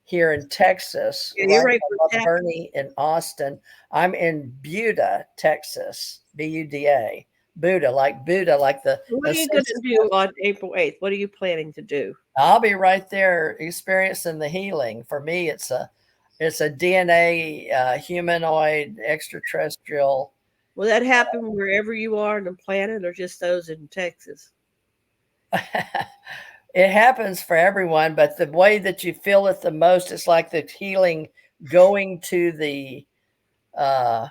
S2: here in Texas,
S1: Yeah, you're
S2: right
S1: right. What's
S2: above
S1: happening?
S2: Bernie in Austin. I'm in Buda, Texas, Buda, Buddha, like the
S1: What are you going to
S2: ascension.
S1: do on April 8th? What are you planning to do?
S2: I'll be right there experiencing the healing. For me, it's a DNA humanoid extraterrestrial.
S1: Will that happen wherever you are on the planet or just those in Texas?
S2: It happens for everyone, but the way that you feel it the most is like the healing going to the uh,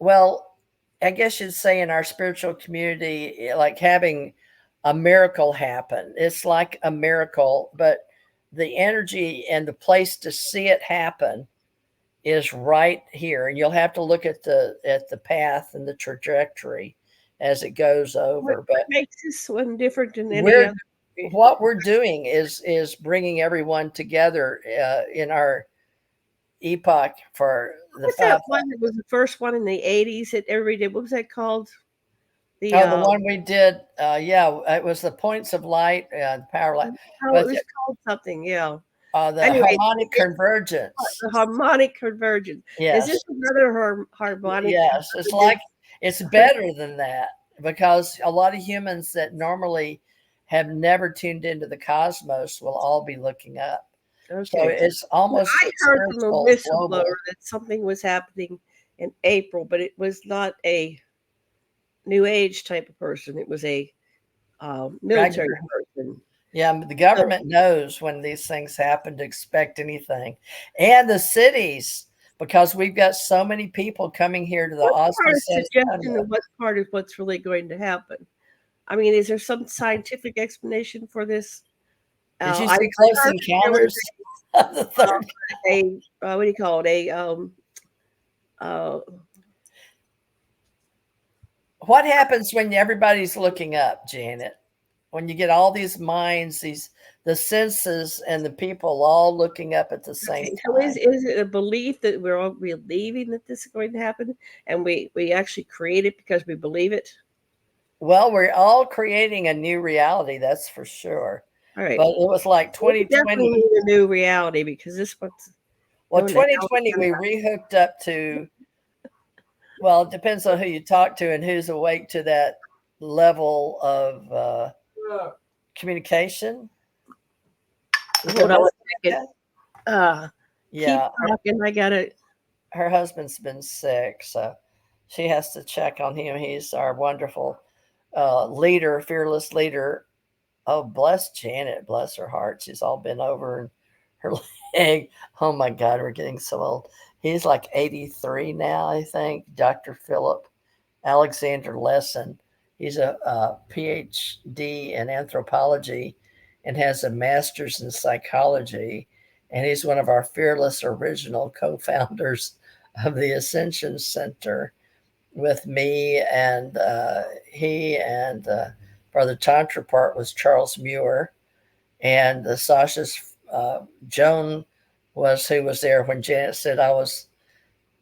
S2: well, I guess you'd say in our spiritual community, like having a miracle happen. It's like a miracle, but the energy and the place to see it happen is right here. And you'll have to look at the path and the trajectory as it goes over.
S1: What
S2: But
S1: makes this one different than any
S2: we're
S1: other?
S2: what we're doing is bringing everyone together in our epoch for the
S1: What's that
S2: five.
S1: one that was the first one in the 80s that everybody did? What was that called? The
S2: Oh, the one we did, yeah, it was the points of light, power light,
S1: oh, it
S2: but
S1: was called something, yeah.
S2: the
S1: Anyway,
S2: harmonic
S1: it's
S2: convergence.
S1: the harmonic convergence. Is this
S2: Yes,
S1: another harmonic
S2: yes, it's like
S1: convergence?
S2: it's better than that because a lot of humans that normally have never tuned into the cosmos will all be looking up. So
S1: Okay.
S2: it's almost
S1: I heard from a
S2: universal,
S1: whistleblower
S2: global.
S1: that something was happening in April, but it was not a new age type of person. It was a military
S2: Regular.
S1: person.
S2: Yeah, the
S1: So
S2: government knows when these things happen to expect anything. And the cities, because we've got so many people coming here to the
S1: what
S2: Austin
S1: part is
S2: San
S1: suggestion
S2: Antonio.
S1: and what part is what's really going to happen? I mean, is there some scientific explanation for this?
S2: Did you
S1: I
S2: see Close
S1: heard that there was
S2: Encounters of the Third?
S1: what do you call it? Uh,
S2: What happens when everybody's looking up, Janet? When you get all these minds, these the senses and the people all looking up at the same
S1: okay, so
S2: time.
S1: is it a belief that we're all believing that this is going to happen, and we actually create it because we believe it?
S2: Well, we're all creating a new reality, that's for sure.
S1: All right,
S2: But it was like
S1: we definitely
S2: 2020.
S1: need a new reality because this one's
S2: Well,
S1: going to hell.
S2: 2020, we rehooked up to, well, it depends on who you talk to and who's awake to that level of communication. Is it
S1: Hold on one second.
S2: Elizabeth?
S1: Uh, keep
S2: Yeah,
S1: talking. I gotta.
S2: her husband's been sick, so she has to check on him. He's our wonderful leader, fearless leader. Oh, bless Janet, bless her heart. She's all been over and her leg. Oh my God, we're getting so old. He's like 83 now, I think. Dr. Philip Alexander Lesson. He's a PhD in anthropology and has a master's in psychology. And he's one of our fearless original co founders of the Ascension Center with me. And he and Brother Tantra part was Charles Muir. And Sasha's Joan was who was there when Janet said I was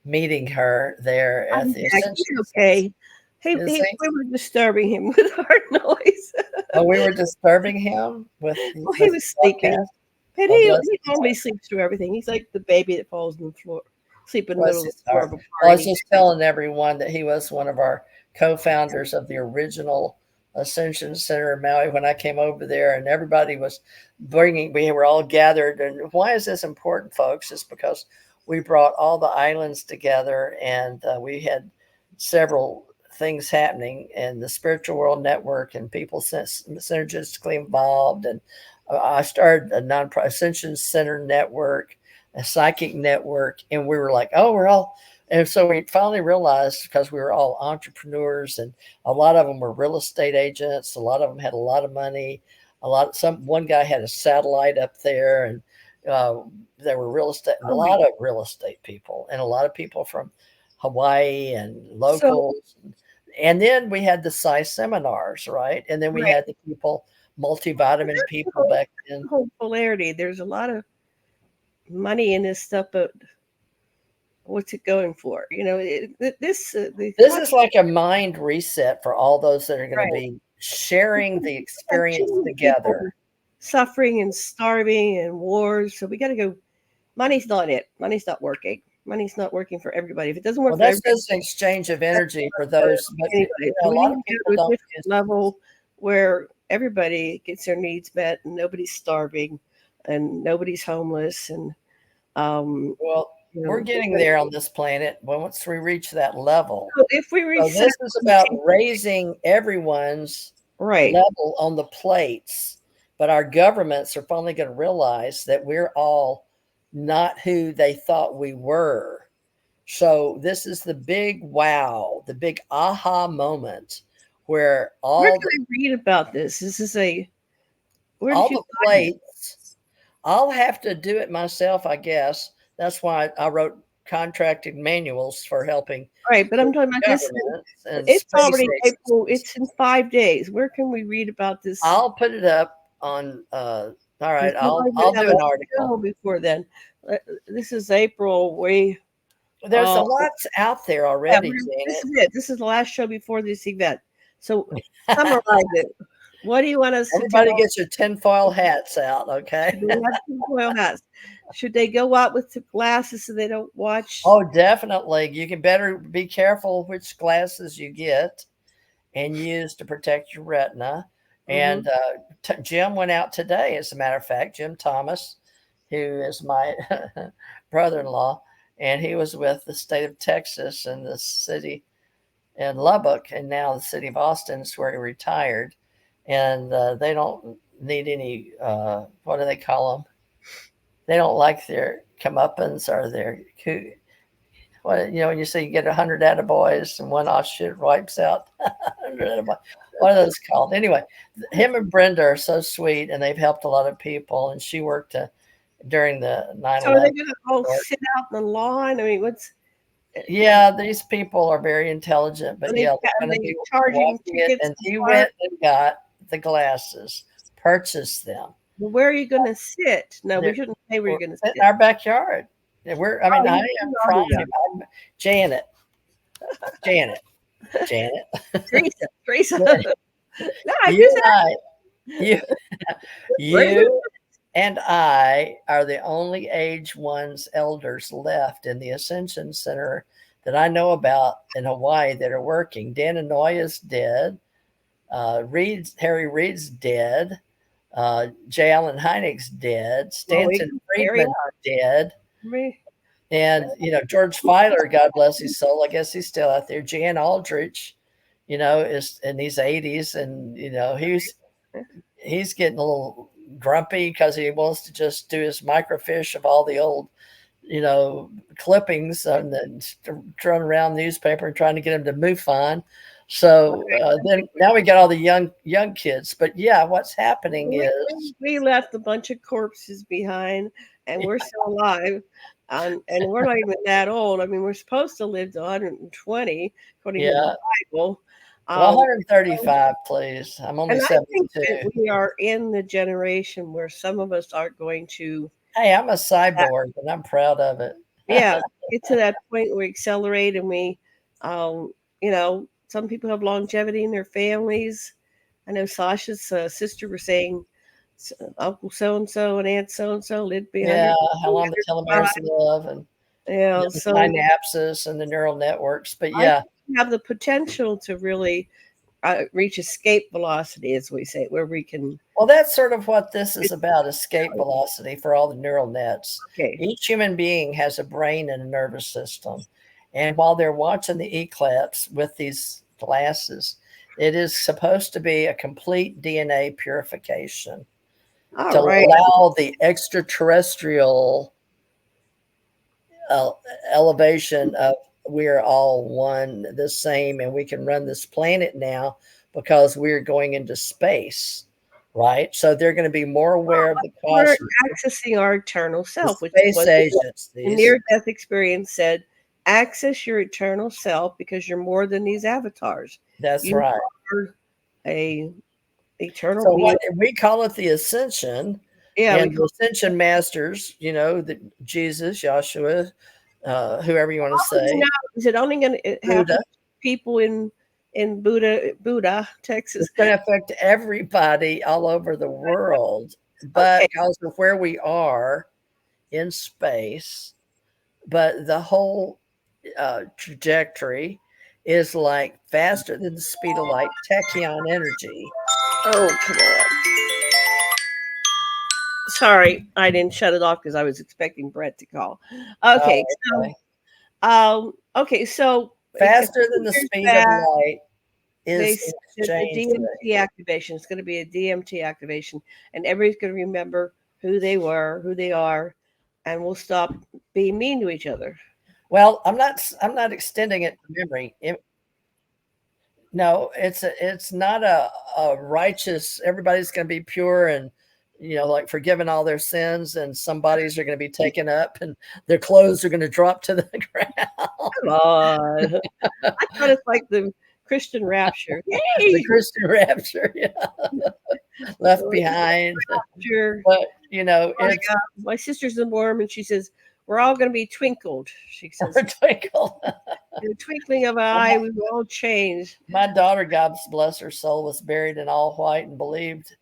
S2: meeting her there at
S1: I'm
S2: the
S1: back. He's
S2: Ascension Center.
S1: okay. Hey,
S2: Is
S1: hey,
S2: he?
S1: we were disturbing him with our noise.
S2: Oh, we were disturbing him with
S1: Well, he
S2: with
S1: was sleeping,
S2: broadcast.
S1: but
S2: Oh, bless
S1: he
S2: his
S1: normally
S2: heart.
S1: sleeps through everything. He's like the baby that falls on the floor, sleep in the
S2: Bless
S1: middle of
S2: his
S1: the floor
S2: heart.
S1: of a
S2: Well, I was
S1: party.
S2: just telling everyone that he was one of our co-founders of the original Ascension Center in Maui when I came over there, and everybody was bringing. We were all gathered, and why is this important, folks? It's because we brought all the islands together, and we had several things happening in the spiritual world network, and people synergistically involved, and I started a non-profit Ascension Center network, a psychic network, and we were like, oh, we're all And so we finally realized, because we were all entrepreneurs, and a lot of them were real estate agents, a lot of them had a lot of money, one guy had a satellite up there, and uh, there were real estate, a
S1: Oh my.
S2: lot of real estate people, and a lot of people from Hawaii and
S1: So
S2: locals. And then we had the Psi seminars, right? And then we
S1: right.
S2: had the people, multivitamin
S1: That's
S2: people back then.
S1: the whole polarity. There's a lot of money in this stuff, but what's it going for? This the
S2: This is like a mind reset for all those that are going to
S1: right.
S2: be sharing the
S1: Got
S2: experience
S1: too many people
S2: together.
S1: suffering and starving and wars. So we got to go. Money's not it. Money's not working. Money's not working for everybody. If it doesn't work
S2: Well,
S1: for
S2: that's
S1: everybody,
S2: just an exchange of
S1: it
S2: energy for
S1: doesn't work
S2: those. But
S1: for anybody.
S2: a
S1: So we
S2: lot
S1: need
S2: of
S1: to
S2: people
S1: go to a
S2: don't
S1: different level where everybody gets their needs met and nobody's starving and nobody's homeless and um,
S2: well,
S1: you
S2: we're
S1: know.
S2: getting there on this planet. Once we reach that level,
S1: So if we
S2: so
S1: reset,
S2: this is about raising everyone's
S1: right,
S2: level on the plates. But our governments are finally going to realize that we're all not who they thought we were. So this is the big wow, the big aha moment where
S1: where can I read about this? This is a where did
S2: all
S1: you
S2: the
S1: find this?
S2: plates. I'll have to do it myself, I guess. That's why I wrote contracted manuals for helping
S1: Right, but I'm
S2: with
S1: talking about this.
S2: governments and
S1: It's
S2: space
S1: already April.
S2: agencies.
S1: It's in 5 days. Where can we read about this?
S2: I'll put it up on. All right,
S1: Because we're not
S2: I'll
S1: going to have
S2: do
S1: a
S2: an article.
S1: show before then. Uh, This is April. We
S2: There's a lot out there
S1: yeah,
S2: already,
S1: this
S2: Janet.
S1: is it. This is the last show before this event. So summarize it. What do you want us to
S2: Everybody
S1: tell?
S2: get your tinfoil hats out, okay?
S1: Should they have tinfoil hats? Should they go out with the glasses so they don't watch?
S2: Oh, definitely. You can better be careful which glasses you get and use to protect your retina.
S1: Hmm.
S2: And Jim went out today, as a matter of fact, Jim Thomas, who is my brother in law, and he was with the state of Texas and the city in Lubbock, and now the city of Austin is where he retired. And they don't need any, what do they call them? They don't like their comeuppance or their what, when you say you get 100 attaboys and one offshoot wipes out 100 attaboys. What are those called? Anyway, him and Brenda are so sweet, and they've helped a lot of people. And she worked during the nine
S1: So are they
S2: 11
S1: going to all
S2: work.
S1: sit out in the lawn? I mean, what's
S2: Yeah, these people are very intelligent,
S1: are
S2: but
S1: they
S2: yeah, they're
S1: are
S2: going to
S1: they
S2: be
S1: charging
S2: walking it.
S1: tickets
S2: And
S1: to
S2: he
S1: park?
S2: went and got the glasses, purchased them.
S1: Well, where are you going to sit? No, we
S2: They're,
S1: shouldn't say where
S2: we're
S1: you're going to
S2: in
S1: sit.
S2: our backyard. I
S1: Oh,
S2: mean, I
S1: you
S2: am
S1: already
S2: prime.
S1: got
S2: Janet, Janet, Janet.
S1: Teresa. Teresa. No, I'm
S2: You
S1: just
S2: and I, you,
S1: where are you
S2: you and I are the only age ones elders left in the Ascension Center that I know about in Hawaii that are working. Dan Anoya's dead. Harry Reid's dead. J. Allen Hynek's dead.
S1: well, we
S2: Stanton
S1: can carry
S2: Friedman's
S1: on.
S2: dead.
S1: Me.
S2: And, George Filer, God bless his soul, I guess he's still out there. Jan Aldrich, is in his 80s. And, he's getting a little grumpy because he wants to just do his microfiche of all the old, you know, clippings and then run around the newspaper and trying to get him to move on. So then now we got all the young kids. But yeah, what's happening
S1: We,
S2: is
S1: we left a bunch of corpses behind, and we're still alive. And we're not even that old. I mean, we're supposed to live to 120, according to the
S2: yeah.
S1: Bible.
S2: Well,
S1: Um,
S2: 135, please. I'm only
S1: and I think
S2: 72.
S1: that we are in the generation where some of us are going to,
S2: Hey, I'm a cyborg and I'm proud of it.
S1: yeah, get to that point where we accelerate and um, some people have longevity in their families. I know Sasha's sister was saying Uncle so and so and Aunt so and so lived be
S2: Yeah,
S1: 100,
S2: how long the telomeres live and
S1: yeah,
S2: the
S1: so
S2: synapses and the neural networks. But
S1: I think
S2: yeah,
S1: we have the potential to really reach escape velocity, as we say, where we can.
S2: well, that's sort of what this is about, escape velocity for all the neural nets.
S1: Okay,
S2: Each human being has a brain and a nervous system. And while they're watching the eclipse with these glasses, it is supposed to be a complete DNA purification
S1: all
S2: to
S1: right.
S2: allow the extraterrestrial uh, elevation of we're all one, the same, and we can run this planet now because we're going into space, right? So they're going to be more aware of the
S1: We're
S2: cosmos,
S1: accessing our eternal
S2: the
S1: self, which is
S2: space
S1: what the
S2: agencies.
S1: near-death experience said. Access your eternal self because you're more than these avatars.
S2: That's
S1: You
S2: right.
S1: are a eternal
S2: So
S1: being.
S2: what we call it the ascension,
S1: Yeah, we
S2: and the
S1: call
S2: ascension masters, the Jesus, Joshua, whoever you want to
S1: it
S2: say,
S1: now. Is it only going to happen
S2: Buddha.
S1: to people in Buddha, Texas?
S2: It's going to affect everybody all over the world, but
S1: Okay.
S2: because of where we are in space, but the whole trajectory is like faster than the speed of light, tachyon energy.
S1: Oh, come on. Sorry, I didn't shut it off because I was expecting Brett to call. Okay,
S2: Oh, okay.
S1: okay, so a
S2: Faster
S1: few
S2: than the
S1: years
S2: speed of
S1: back,
S2: light
S1: they
S2: is
S1: said that the
S2: exchange rate.
S1: DMT activation is going to be a DMT activation, and everybody's going to remember who they were, who they are, and we'll stop being mean to each other.
S2: Well, I'm not extending it to memory. No, it's not a righteous. Everybody's going to be pure and like forgiven all their sins, and some bodies are going to be taken up, and their clothes are going to drop to the ground.
S1: Come on, I thought it's like the Christian rapture.
S2: The
S1: Yay!
S2: Christian rapture, yeah, left behind.
S1: Rapture.
S2: But
S1: My,
S2: it's
S1: my sister's a Mormon. She says we're all going to be twinkled. She says
S2: a twinkle.
S1: in the twinkling of an
S2: Well,
S1: eye, we will all change.
S2: my daughter, God bless her soul, was buried in all white and believed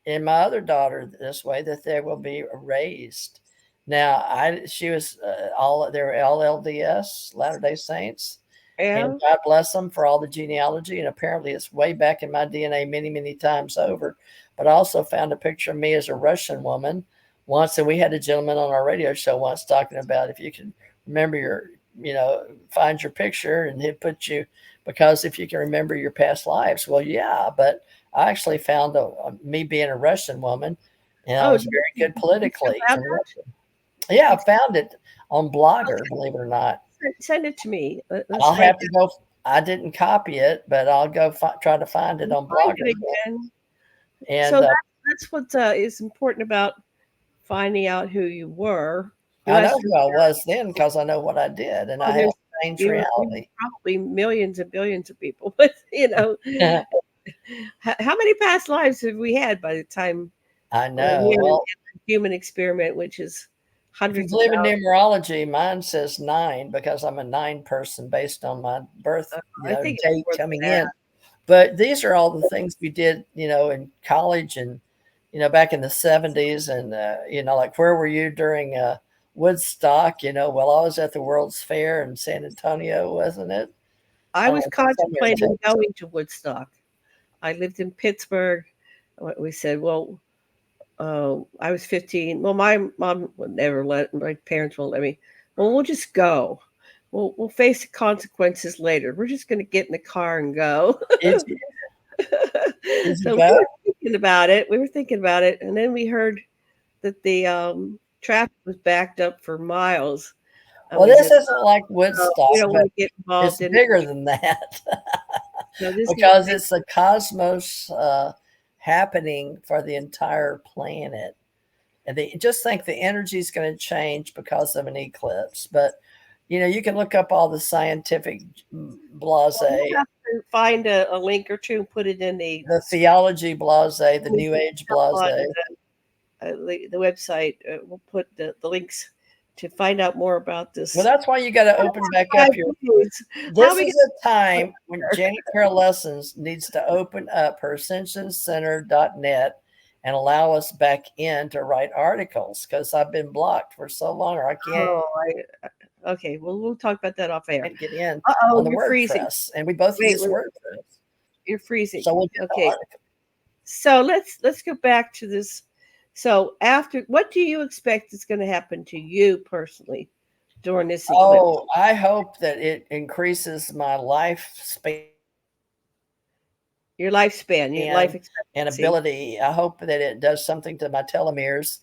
S2: in my other daughter this way that they will be raised. Now, I she was all they were all LDS Latter Day Saints, and
S1: Yeah,
S2: God bless them for all the genealogy. And apparently, it's way back in my DNA many times over. But I also found a picture of me as a Russian woman once, and we had a gentleman on our radio show once talking about if you can remember find your picture, and he'd put you because if you can remember your past lives, well, yeah, but I actually found me being a Russian woman, and I
S1: oh,
S2: was
S1: do
S2: very good
S1: you still
S2: politically
S1: have
S2: in
S1: that?
S2: Russia. Yeah,
S1: You
S2: I found it on Blogger, believe it or not.
S1: send it to me.
S2: I'll
S1: Let's write
S2: have to go. I didn't copy it, but I'll go try to find it
S1: down,
S2: on
S1: find
S2: Blogger.
S1: it again. So
S2: And
S1: that's what is important about finding out who you were. You
S2: I know
S1: asked
S2: who I was then because I know what I did, and
S1: well,
S2: I have
S1: there's
S2: changed
S1: you were
S2: reality.
S1: probably millions and billions of people, but how many past lives have we had by the time
S2: I
S1: we're
S2: know.
S1: here in
S2: Well,
S1: the human experiment, which is
S2: if you
S1: hundreds of
S2: believe in
S1: thousands?
S2: numerology, mine says nine because I'm a nine person based on my birth,
S1: I think it's
S2: date
S1: more than
S2: coming
S1: that.
S2: in. But these are all the things we did, in college and, back in the 70s. And, like where were you during Woodstock? Well, I was at the World's Fair in San Antonio, wasn't it?
S1: I was
S2: Somewhere in
S1: contemplating
S2: Texas.
S1: going to Woodstock. I lived in Pittsburgh. We said, well, I was 15. Well, my mom would never let, my parents won't let me. Well, we'll just go. We'll face the consequences later. We're just going to get in the car and go.
S2: Did you, did you
S1: So we
S2: go?
S1: were thinking about it. We were thinking about it. And then we heard that the traffic was backed up for miles. And
S2: Well,
S1: we
S2: this
S1: said,
S2: isn't like
S1: we
S2: Woodstock,
S1: don't
S2: but
S1: want to get
S2: it's
S1: involved in it.
S2: bigger than that.
S1: So this is
S2: Because it's the cosmos happening for the entire planet. And they just think the energy is going to change because of an eclipse. But, you can look up all the scientific blase,
S1: well, we'll have to find a link or two and put it in
S2: the theology blase, the new age blase.
S1: on the website. We'll put the links to find out more about
S2: Well,
S1: this.
S2: that's why you got to open back up
S1: 5
S2: your.
S1: years. How
S2: This
S1: we
S2: is a time when Janet Carroll Lessons needs to open up her ascensioncenter.net and allow us back in to write articles because I've been blocked for so long, or I can't
S1: oh, okay. Well, we'll talk about that off air.
S2: get in on
S1: Oh,
S2: the
S1: you're freezing.
S2: WordPress, and we both
S1: Wait,
S2: use WordPress,
S1: you're freezing.
S2: so we'll get the
S1: Okay,
S2: article.
S1: so let's go back to this. So after, what do you expect is going to happen to you personally during this eclipse?
S2: Oh, I hope that it increases my lifespan
S1: Your lifespan, your life
S2: and
S1: expectancy.
S2: ability. I hope that it does something to my telomeres.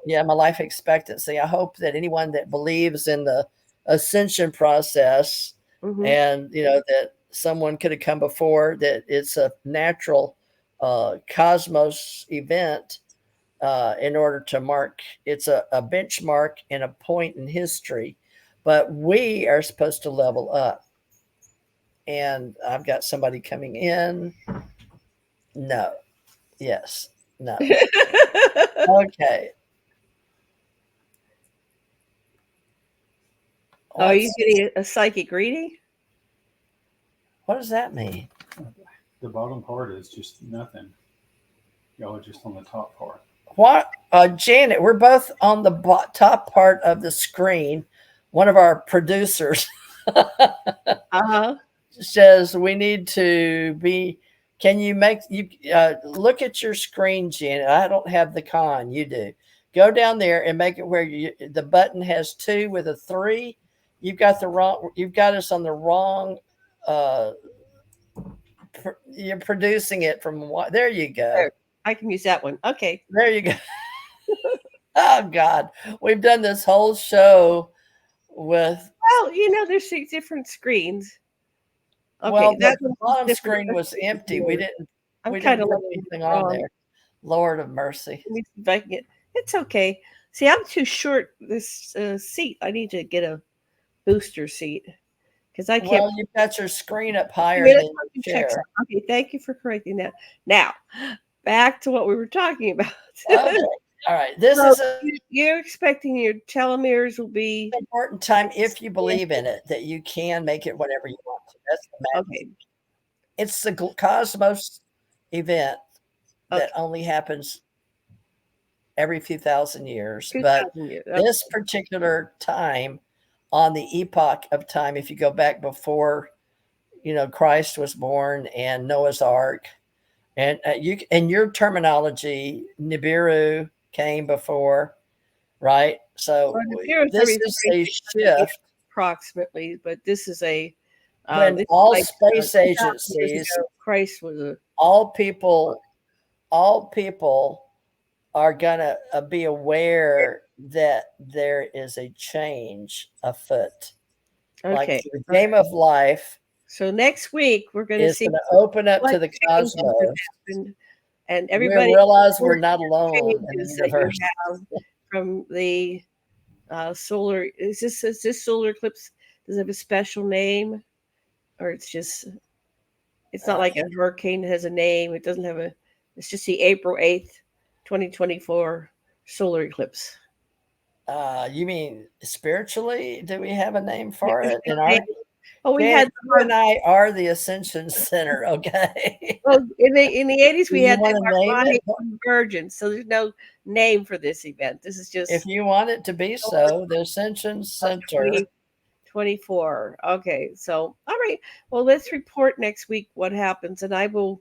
S2: Yeah, my life expectancy. I hope that anyone that believes in the ascension process,
S1: Mm-hmm.
S2: and that someone could have come before, that it's a natural cosmos event, in order to mark, it's a benchmark and a point in history, but we are supposed to level up. And I've got somebody coming in. No. Yes. No. Okay.
S1: Are you
S2: What's
S1: getting a psychic reading?
S2: what does that mean?
S3: The bottom part is just nothing. Y'all are just on the top part.
S2: What, Janet? We're both on the top part of the screen. One of our producers
S1: Uh-huh.
S2: says we need to be. Can you make you look at your screen, Janet? I don't have the con. You do. Go down there and make it where the button has 2 with a 3. You've got the wrong. You've got us on the wrong. Uh, you're producing it from what? There you go.
S1: There, I can use that one. Okay.
S2: There you go. Oh God, we've done this whole show with.
S1: Well, there's 6 different screens.
S2: Well,
S1: Okay,
S2: but
S1: that
S2: the
S1: one's
S2: bottom
S1: different.
S2: screen
S1: That's
S2: was empty. We
S1: yours.
S2: didn't.
S1: I'm
S2: We
S1: kind
S2: didn't
S1: of
S2: put
S1: looking
S2: anything on
S1: wrong.
S2: there. Lord of mercy.
S1: Let me see if I can get. It's okay. See, I'm too short. This seat. I need to get a booster seat because I can't.
S2: Well, you've got your screen up
S1: Wait a
S2: higher
S1: minute,
S2: than
S1: let me
S2: your
S1: check
S2: chair.
S1: something. Okay, thank you for correcting that. Now, back to what we were talking about.
S2: Okay. All right. This
S1: So
S2: is an
S1: you're expecting your telomeres will be
S2: important time if you believe in it, that you can make it whatever you want to. That's the magic.
S1: okay.
S2: It's the cosmos event that
S1: Okay,
S2: only happens every few thousand years.
S1: two
S2: But
S1: thousand years. Okay.
S2: this particular time, on the epoch of time, if you go back before, Christ was born and Noah's Ark, and you in your terminology, Nibiru came before, right? So
S1: Well, the nearest
S2: this
S1: every
S2: is a
S1: 3,600 years
S2: shift
S1: approximately, but this is a
S2: when
S1: this is
S2: all
S1: like
S2: space
S1: 2,000 years
S2: agencies,
S1: ago. Christ was a
S2: all people, all people are gonna be aware that there is a change afoot. Like
S1: okay.
S2: the
S1: All right.
S2: game of life
S1: So next week we're going to
S2: is
S1: see
S2: going to open up
S1: what
S2: to the
S1: changes have
S2: cosmos.
S1: happened, and
S2: We
S1: everybody
S2: realize we're
S1: report
S2: not
S1: your
S2: alone in the
S1: changes that you
S2: universe.
S1: have from the solar. Is this solar eclipse? Does it have a special name, or it's not
S2: Uh,
S1: like a hurricane that has a name? It doesn't have a. It's just the April 8th, 2024 solar eclipse.
S2: you mean spiritually? Do we have a name
S1: Yeah,
S2: for
S1: there's
S2: it?
S1: no
S2: In
S1: name.
S2: our
S1: Oh, we
S2: Janet,
S1: had
S2: you and I are the Ascension Center. Okay.
S1: well in the 80s
S2: Do
S1: we
S2: you
S1: had the
S2: want to name it?
S1: Harmonic Convergence, so there's no name for this event. This is
S2: If
S1: just
S2: you want it to be so, the Ascension
S1: of
S2: Center.
S1: 2024. Okay, so all right. Well, let's report next week what happens, and I will.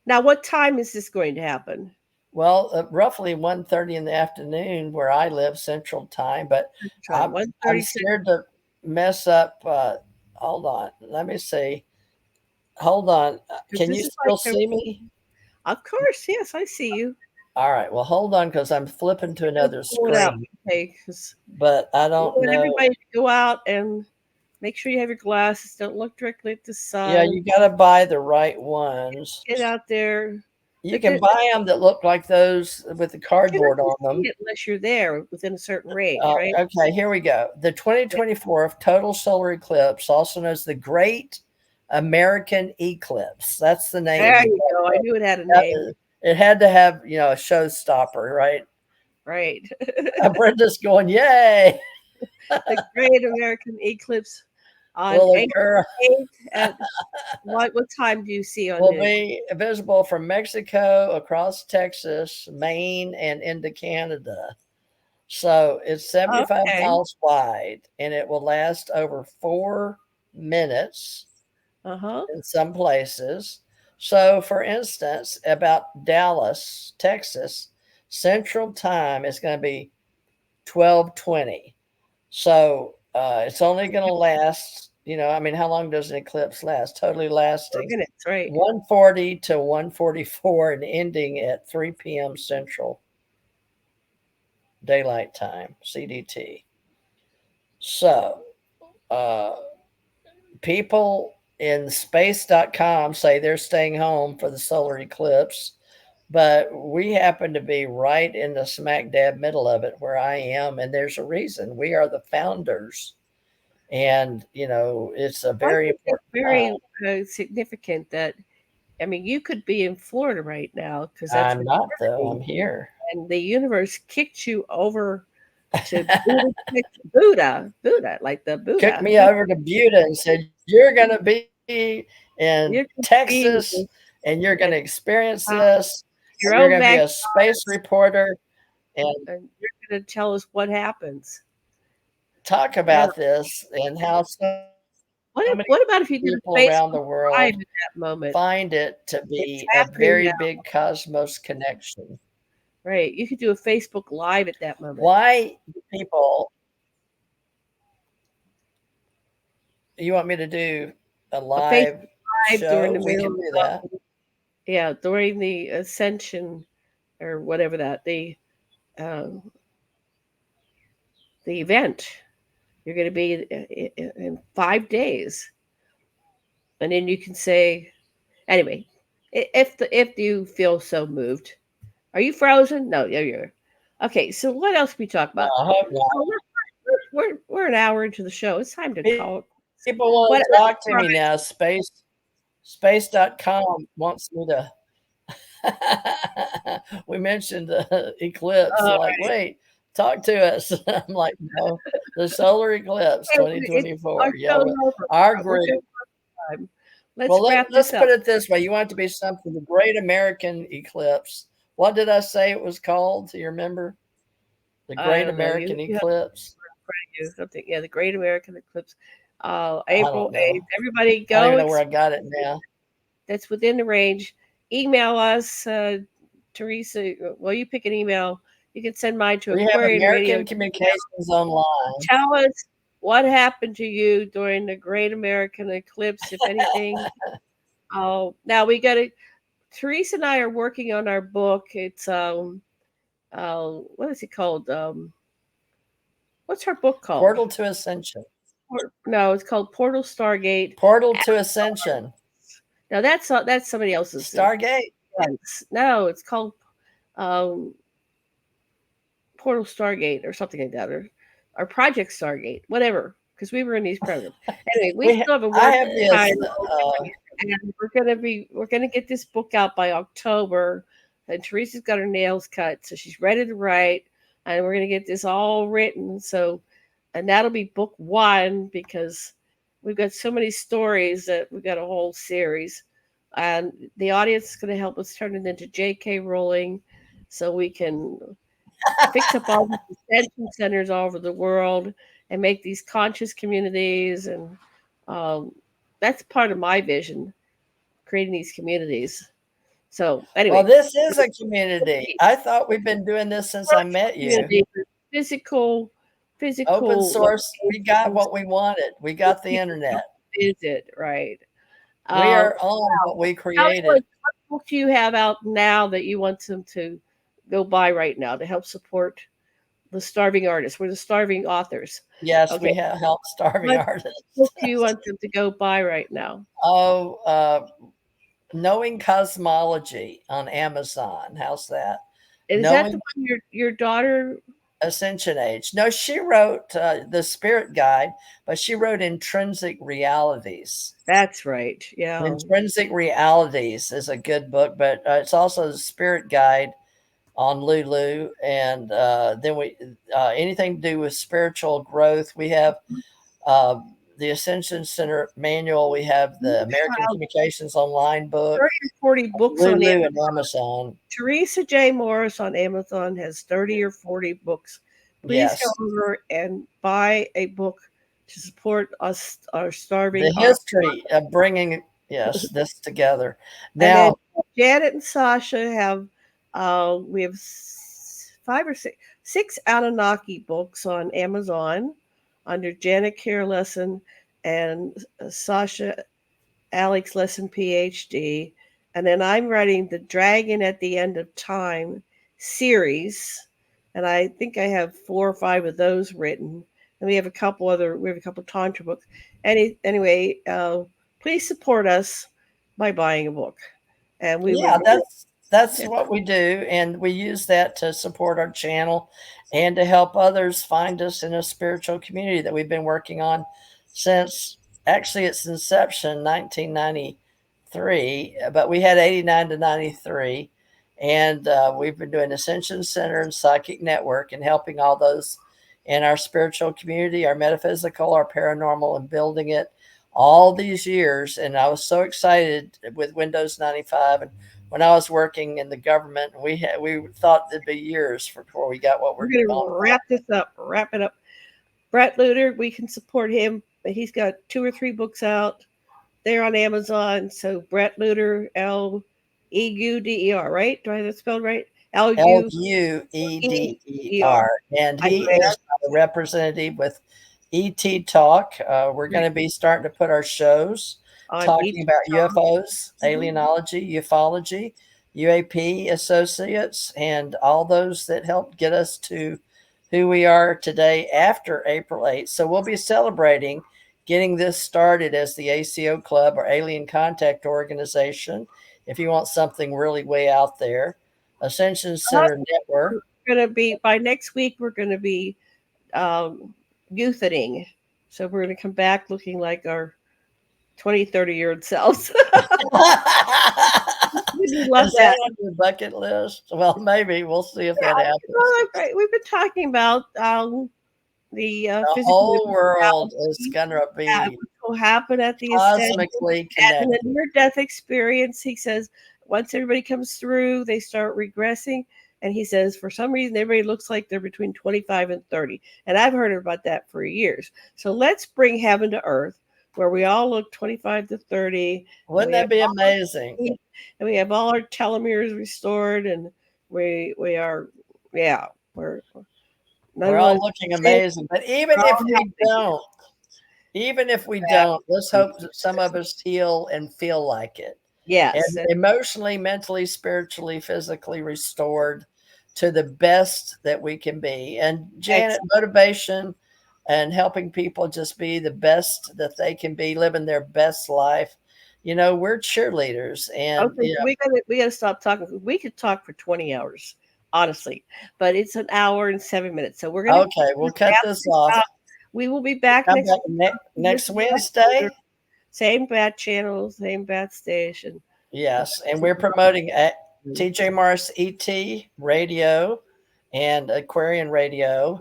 S1: Now, what time is this going to happen?
S2: Well, roughly 1:30 in the afternoon where I live, Central Time. But
S1: Time
S2: I'm
S1: 1:36.
S2: scared to mess up. Hold on, let me see. Hold on.
S1: Because
S2: Can
S1: this
S2: you
S1: is like
S2: still see me?
S1: of course, yes, I see you.
S2: All right. Well, hold on because I'm flipping to
S1: Just
S2: another
S1: pull it out.
S2: screen,
S1: Okay, because
S2: but I
S1: we
S2: don't
S1: want
S2: know.
S1: everybody to go out and make sure you have your glasses. Don't look directly at the
S2: Yeah,
S1: sun.
S2: you got to buy the right ones.
S1: Get out there.
S2: You
S1: But
S2: can buy them that look like those with the
S1: you're not
S2: cardboard
S1: going
S2: on
S1: to see
S2: them.
S1: it unless you're there within a certain range, right?
S2: Okay, here we go. The 2024 total solar eclipse, also known as the Great American Eclipse. That's the name.
S1: There
S2: You
S1: you go. I knew it had a
S2: got
S1: name,
S2: it had to have, a showstopper, right?
S1: right?
S2: Brenda's going, yay!
S1: The Great American Eclipse on
S2: Will
S1: April
S2: occur
S1: 8th at what time do you see on
S2: will
S1: the
S2: be visible from Mexico across Texas, Maine, and into Canada. So it's 75
S1: okay.
S2: miles wide and it will last over 4 minutes
S1: Uh-huh.
S2: in some places. So, for instance, about Dallas, Texas, Central Time is going to be 12:20. So it's only going to last. I mean, how long does an eclipse last? Totally
S1: Four
S2: lasting
S1: minutes, right.
S2: 1:40 to 1:44 and ending at 3 p.m. Central Daylight Time (CDT). So uh, people in space.com say they're staying home for the solar eclipse, but we happen to be right in the smack dab middle of it where I am, and there's a reason. We are the founders, and it's a
S1: I
S2: very
S1: think it's
S2: important
S1: very
S2: time.
S1: significant that, I mean, you could be in Florida right now because that's
S2: I'm
S1: where
S2: not
S1: you're
S2: though.
S1: living,
S2: I'm here.
S1: and the universe kicked you over to Buddha, like the
S2: Took
S1: Buddha.
S2: me over to Buda and said, "You're going to be in
S1: You're going to be
S2: Texas, and you're going to
S1: in
S2: experience
S1: uh,
S2: this,
S1: your
S2: and you're
S1: own
S2: going to be
S1: backyard,
S2: a space reporter and
S1: and you're going to tell us what happens.
S2: talk
S1: Yeah.
S2: about this and how so many
S1: What about if
S2: people
S1: you did
S2: around
S1: a
S2: the
S1: Facebook
S2: world
S1: Live at that moment?
S2: find it to be
S1: It's
S2: a
S1: happening
S2: very
S1: now,
S2: big cosmos connection.
S1: right? You could do a Facebook Live at that moment.
S2: Why do people, you want me to do a
S1: A Facebook
S2: live
S1: Live during
S2: show?
S1: the
S2: We
S1: middle
S2: can do that.
S1: of, yeah, during the ascension or whatever that uh, the event. You're going to be in 5 days, and then you can say anyway. If you feel so moved, are you frozen? No, yeah, you're okay. So what else can we talk
S2: No,
S1: about?
S2: I hope not.
S1: Oh, we're an hour into the show. It's time to call it.
S2: People want
S1: What?
S2: to talk to me now. Space.com wants me to. We mentioned the eclipse. They're
S1: Uh,
S2: like, wait, talk to us. I'm like, no, the solar eclipse
S1: it's our
S2: 2024. Yeah,
S1: show's over.
S2: our
S1: We're
S2: group.
S1: doing time. Let's
S2: Well,
S1: wrap
S2: let's
S1: this
S2: put
S1: up.
S2: it this way. You want it to be something, the Great American Eclipse. What did I say it was called? Do you remember? The
S1: I
S2: Great
S1: don't know.
S2: American
S1: You have
S2: Eclipse?
S1: to do something. Yeah, the Great American Eclipse.
S2: I
S1: April
S2: don't
S1: 8th.
S2: know.
S1: Everybody
S2: I don't
S1: go
S2: even know where I got it now.
S1: that's within the range. Email us, Teresa. Well, you pick an email. You can send mine to
S2: We have
S1: Aquarian Radio.
S2: American Communications Online.
S1: Tell us what happened to you during the Great American Eclipse, if anything. Oh, now we got to. Teresa and I are working on our book. It's what is it called? What's her book called?
S2: Portal to Ascension.
S1: No, it's called Portal Stargate.
S2: Portal to Ascension.
S1: Now that's somebody else's.
S2: Stargate.
S1: No, it's called um, Portal Stargate or something like that, or Project Stargate, whatever. Because we were in these programs. Anyway, we
S2: We,
S1: still have a
S2: I
S1: work
S2: have
S1: time,
S2: this.
S1: and we're gonna get this book out by October. And Teresa's got her nails cut, so she's ready to write, and we're gonna get this all written. So, and that'll be book one because we've got so many stories that we've got a whole series, and the audience is gonna help us turn it into J.K. Rowling, so we can fix up all these detention centers all over the world and make these conscious communities. And um, that's part of my vision, creating these communities. So
S2: Well,
S1: anyway,
S2: this is a community. I thought we've been doing this since I met you.
S1: community, physical,
S2: Open
S1: physical
S2: source. We got
S1: locations
S2: what we wanted. We
S1: where
S2: got the
S1: people
S2: internet.
S1: visit, right?
S2: We
S1: Uh,
S2: are on what we
S1: how,
S2: created.
S1: what book do you have out now that you want them to go buy right now to help support the starving artists? We're the starving authors.
S2: Yes,
S1: Okay.
S2: we have helped starving
S1: What
S2: artists.
S1: book do you want them to go buy right now?
S2: Oh, Knowing Cosmology on Amazon. How's that?
S1: And is that the
S2: Knowing
S1: one your daughter?
S2: Ascension Age. No, she wrote the Spirit Guide, but she wrote Intrinsic Realities.
S1: That's right. Yeah.
S2: Intrinsic Realities is a good book, but it's also the Spirit Guide on Lulu, and then we anything to do with spiritual growth. We have uh, the Ascension Center manual. We have the American
S1: Wow,
S2: Communications Online book,
S1: 30 or 40 books on
S2: Lulu,
S1: Amazon.
S2: and Amazon.
S1: Teresa J. Morris on Amazon has 30 or 40 books. Please go
S2: Yes,
S1: over and buy a book to support us, our starving
S2: the
S1: art.
S2: history of bringing this together.
S1: And then
S2: Now,
S1: Janet and Sasha have, we have five or six Anunnaki books on Amazon under Janet Care Lesson and Sasha Alex Lesson PhD. And then I'm writing the Dragon at the End of Time series. And I think I have 4 or 5 of those written. and we have a couple tantra books. Anyway, please support us by buying a book, and we would
S2: Yeah,
S1: really,
S2: that's
S1: yeah,
S2: what we do, and we use that to support our channel and to help others find us in a spiritual community that we've been working on since actually its inception, 1993. But we had 89 to 93, and we've been doing Ascension Center and Psychic Network and helping all those in our spiritual community, our metaphysical, our paranormal, and building it all these years. And I was so excited with Windows 95 and when I was working in the government, we thought it'd be years before we got what we're
S1: we're
S2: on.
S1: gonna wrap it up. Brett Luter, we can support him. He's got 2 or 3 books out. They're on Amazon. So Brett Luter, Leuder, right? Do I have that spelled right?
S2: L
S1: Lueder.
S2: U E D E R, and
S1: I'm
S2: he
S1: Grant
S2: is a representative with ET Talk. We're going to be starting to put our shows
S1: on each
S2: talking about
S1: talk.
S2: UFOs, alienology, ufology, UAP associates, and all those that helped get us to who we are today after April 8th. So we'll be celebrating getting this started as the ACO Club or Alien Contact Organization. If you want something really way out there, Ascension Center Network.
S1: We're gonna be by next week. We're gonna be um, youthening. So we're gonna come back looking like our 20, 30-year-old selves. We love
S2: Is that
S1: that.
S2: on your bucket list? Well, maybe we'll see if
S1: Yeah,
S2: that happens.
S1: we've been talking about the
S2: The
S1: physical
S2: whole world is
S1: reality,
S2: going to be
S1: what will happen at the ascension
S2: cosmically
S1: and the
S2: connected.
S1: near-death experience. He says once everybody comes through, they start regressing. And he says for some reason everybody looks like they're between 25 and 30. And I've heard about that for years. So let's bring heaven to earth where we all look 25 to 30 and
S2: Wouldn't that be amazing?
S1: we have all our telomeres restored and we are, yeah, we're none
S2: We're
S1: of
S2: all
S1: us
S2: looking
S1: sick,
S2: amazing. But
S1: we're all healthy.
S2: even if we don't, let's hope that some of us heal and feel like it.
S1: Yes.
S2: And emotionally, mentally, spiritually, physically restored to the best that we can be. And Janet, motivation and helping people just be the best that they can be, living their best life. You know, we're cheerleaders, and
S1: Okay, we gotta stop talking. We could talk for 20 hours, honestly, but it's an hour and 7 minutes. So we're gonna
S2: okay, we'll cut
S1: wrap
S2: this
S1: this
S2: off.
S1: up. We will be back
S2: Come
S1: next
S2: back
S1: week with
S2: next Wednesday.
S1: same bat channel, same bat station.
S2: Yes, and we're promoting at TJ Morris ET Radio and Aquarian Radio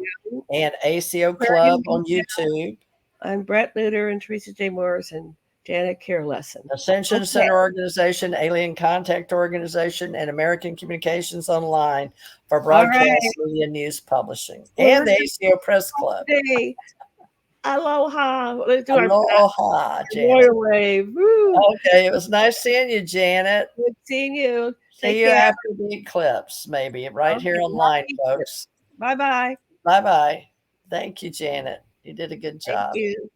S2: and ACO Club on YouTube.
S1: I'm Brett Luter and Teresa J. Morris and Janet Carelesson.
S2: Ascension
S1: Okay.
S2: Center Organization, Alien Contact Organization, and American Communications Online for
S1: All right.
S2: broadcast media news publishing, and the ACO Press Club.
S1: Today. Aloha. Let's do our
S2: Aloha, Janet.
S1: royal wave. Woo.
S2: Okay, it was nice seeing you, Janet.
S1: Good seeing you.
S2: See
S1: Take
S2: you
S1: care.
S2: after the eclipse, maybe, right here online, folks.
S1: Bye bye.
S2: Bye bye. Thank you, Janet. You did a good
S1: Thank
S2: job.
S1: you. Good